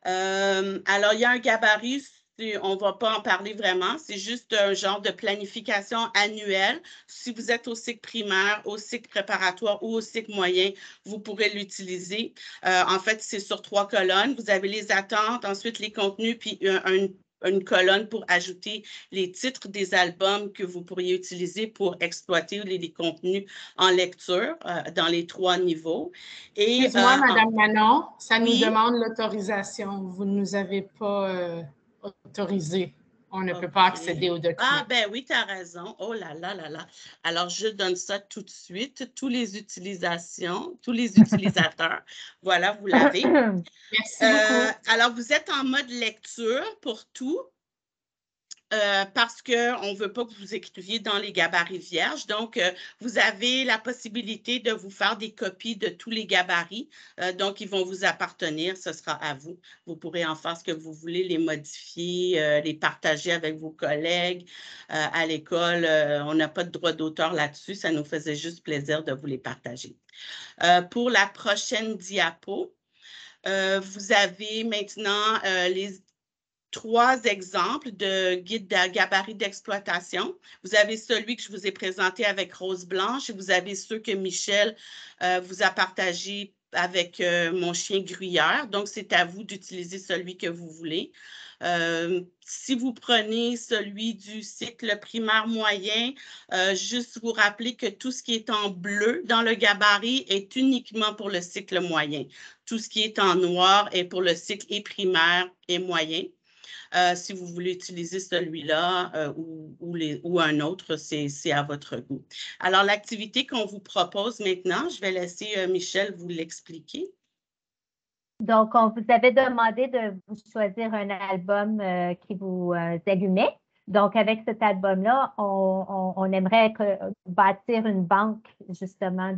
Alors, il y a un gabarit, on ne va pas en parler vraiment, c'est juste un genre de planification annuelle. Si vous êtes au cycle primaire, au cycle préparatoire ou au cycle moyen, vous pourrez l'utiliser. En fait, c'est sur 3 colonnes. Vous avez les attentes, ensuite les contenus, puis une colonne pour ajouter les titres des albums que vous pourriez utiliser pour exploiter les contenus en lecture dans les 3 niveaux. Excuse-moi, Madame Manon, ça nous demande l'autorisation. Vous ne nous avez pas autorisé. On ne peut pas accéder aux documents. Ah, ben oui, tu as raison. Oh là là là là. Alors, je donne ça tout de suite. Tous les utilisateurs. Voilà, vous l'avez. Merci beaucoup. Alors, vous êtes en mode lecture pour tout. Parce qu'on ne veut pas que vous écriviez dans les gabarits vierges. Donc, vous avez la possibilité de vous faire des copies de tous les gabarits. Donc, ils vont vous appartenir. Ce sera à vous. Vous pourrez en faire ce que vous voulez, les modifier, les partager avec vos collègues. À l'école, on n'a pas de droit d'auteur là-dessus. Ça nous faisait juste plaisir de vous les partager. Pour la prochaine diapo, vous avez maintenant les 3 exemples de guides de gabarit d'exploitation. Vous avez celui que je vous ai présenté avec Rose Blanche et vous avez ceux que Michel vous a partagé avec mon chien Gruyère. Donc, c'est à vous d'utiliser celui que vous voulez. Si vous prenez celui du cycle primaire moyen, juste vous rappeler que tout ce qui est en bleu dans le gabarit est uniquement pour le cycle moyen. Tout ce qui est en noir est pour le cycle et primaire et moyen. Si vous voulez utiliser celui-là ou un autre, c'est à votre goût. Alors, l'activité qu'on vous propose maintenant, je vais laisser Michel vous l'expliquer. Donc, on vous avait demandé de vous choisir un album qui vous allumait. Donc, avec cet album-là, on aimerait bâtir une banque, justement,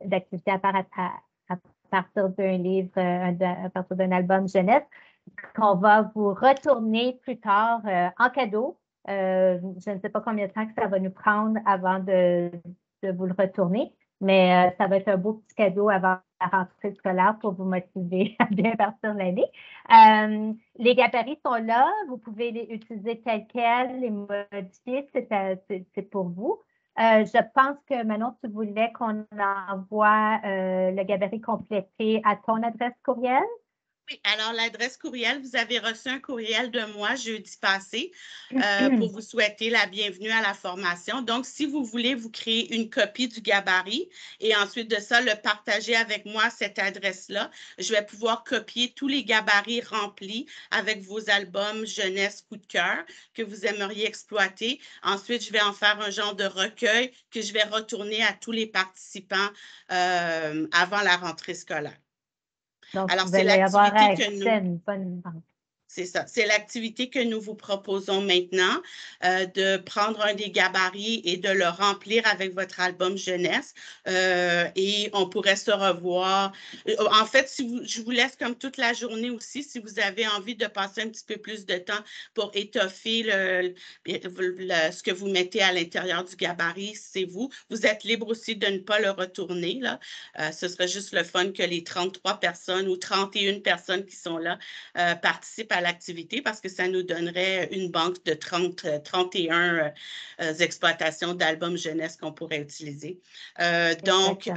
d'activités à partir d'un livre, à partir d'un album jeunesse, qu'on va vous retourner plus tard en cadeau. Je ne sais pas combien de temps que ça va nous prendre avant de vous le retourner, mais ça va être un beau petit cadeau avant la rentrée scolaire pour vous motiver à bien partir l'année. Les gabarits sont là, vous pouvez les utiliser tels quels, les modifier, c'est pour vous. Je pense que Manon, tu voulais qu'on envoie le gabarit complété à ton adresse courriel. Oui, alors l'adresse courriel, vous avez reçu un courriel de moi jeudi passé pour vous souhaiter la bienvenue à la formation. Donc, si vous voulez vous créer une copie du gabarit et ensuite de ça, le partager avec moi, cette adresse-là, je vais pouvoir copier tous les gabarits remplis avec vos albums jeunesse coup de cœur que vous aimeriez exploiter. Ensuite, je vais en faire un genre de recueil que je vais retourner à tous les participants avant la rentrée scolaire. Donc, alors, c'est l'activité que nous... C'est ça. C'est l'activité que nous vous proposons maintenant, de prendre un des gabarits et de le remplir avec votre album jeunesse. Et on pourrait se revoir. En fait, je vous laisse comme toute la journée aussi, si vous avez envie de passer un petit peu plus de temps pour étoffer ce que vous mettez à l'intérieur du gabarit, c'est vous. Vous êtes libre aussi de ne pas le retourner, là. Ce serait juste le fun que les 33 personnes ou 31 personnes qui sont là participent à l'activité parce que ça nous donnerait une banque de 31 exploitations d'albums jeunesse qu'on pourrait utiliser. Donc,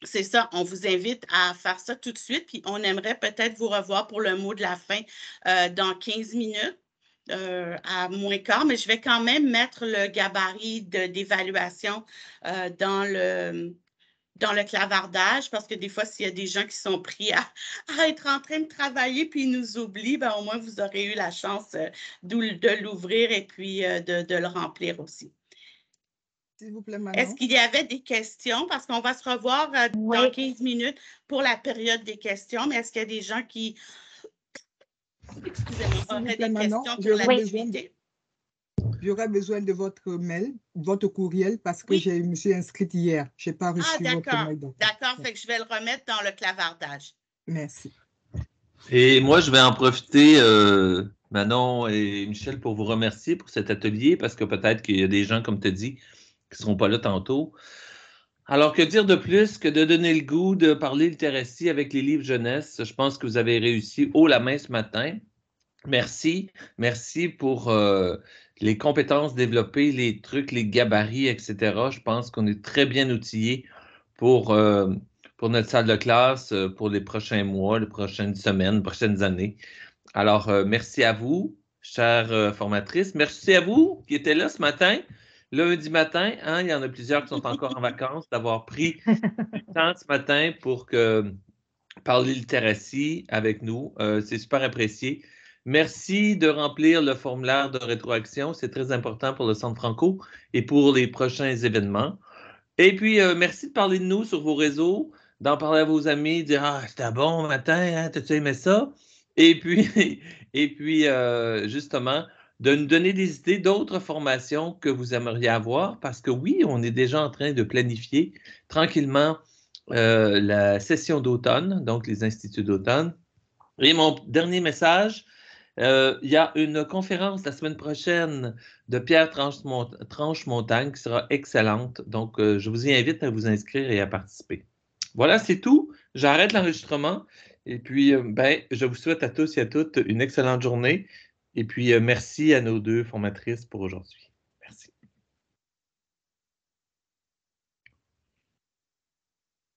c'est ça, on vous invite à faire ça tout de suite, puis on aimerait peut-être vous revoir pour le mot de la fin dans 15 minutes. À moins quart, mais je vais quand même mettre le gabarit d'évaluation dans le clavardage, parce que des fois, s'il y a des gens qui sont pris à être en train de travailler puis ils nous oublient, ben, au moins, vous aurez eu la chance de l'ouvrir et puis de le remplir aussi. S'il vous plaît, Manon. Est-ce qu'il y avait des questions? Parce qu'on va se revoir dans 15 minutes pour la période des questions, mais est-ce qu'il y a des gens qui, excusez-moi, auraient des questions pour l'activité? J'aurais besoin de votre mail, votre courriel, parce que je me suis inscrite hier. Je n'ai pas reçu votre mail. D'accord, fait que je vais le remettre dans le clavardage. Merci. Et moi, je vais en profiter, Manon et Michel, pour vous remercier pour cet atelier, parce que peut-être qu'il y a des gens, comme tu as dit, qui ne seront pas là tantôt. Alors, que dire de plus que de donner le goût de parler littératie avec les livres jeunesse? Je pense que vous avez réussi haut la main ce matin. Merci. Merci pour les compétences développées, les trucs, les gabarits, etc. Je pense qu'on est très bien outillés pour notre salle de classe, pour les prochains mois, les prochaines semaines, les prochaines années. Alors, merci à vous, chères formatrices. Merci à vous qui étaient là ce matin. Lundi matin, hein, il y en a plusieurs qui sont encore en vacances, d'avoir pris du temps ce matin pour parler littératie avec nous. C'est super apprécié. Merci de remplir le formulaire de rétroaction. C'est très important pour le Centre Franco et pour les prochains événements. Et puis, merci de parler de nous sur vos réseaux, d'en parler à vos amis, de dire « Ah, c'était un bon matin, hein, t'as-tu aimé ça? » Et puis, justement, de nous donner des idées d'autres formations que vous aimeriez avoir, parce que oui, on est déjà en train de planifier tranquillement la session d'automne, donc les instituts d'automne. Et mon dernier message, il y a une conférence la semaine prochaine de Pierre Tranche-Montagne qui sera excellente. Donc, je vous invite à vous inscrire et à participer. Voilà, c'est tout. J'arrête l'enregistrement. Et puis, je vous souhaite à tous et à toutes une excellente journée. Et puis, merci à nos deux formatrices pour aujourd'hui.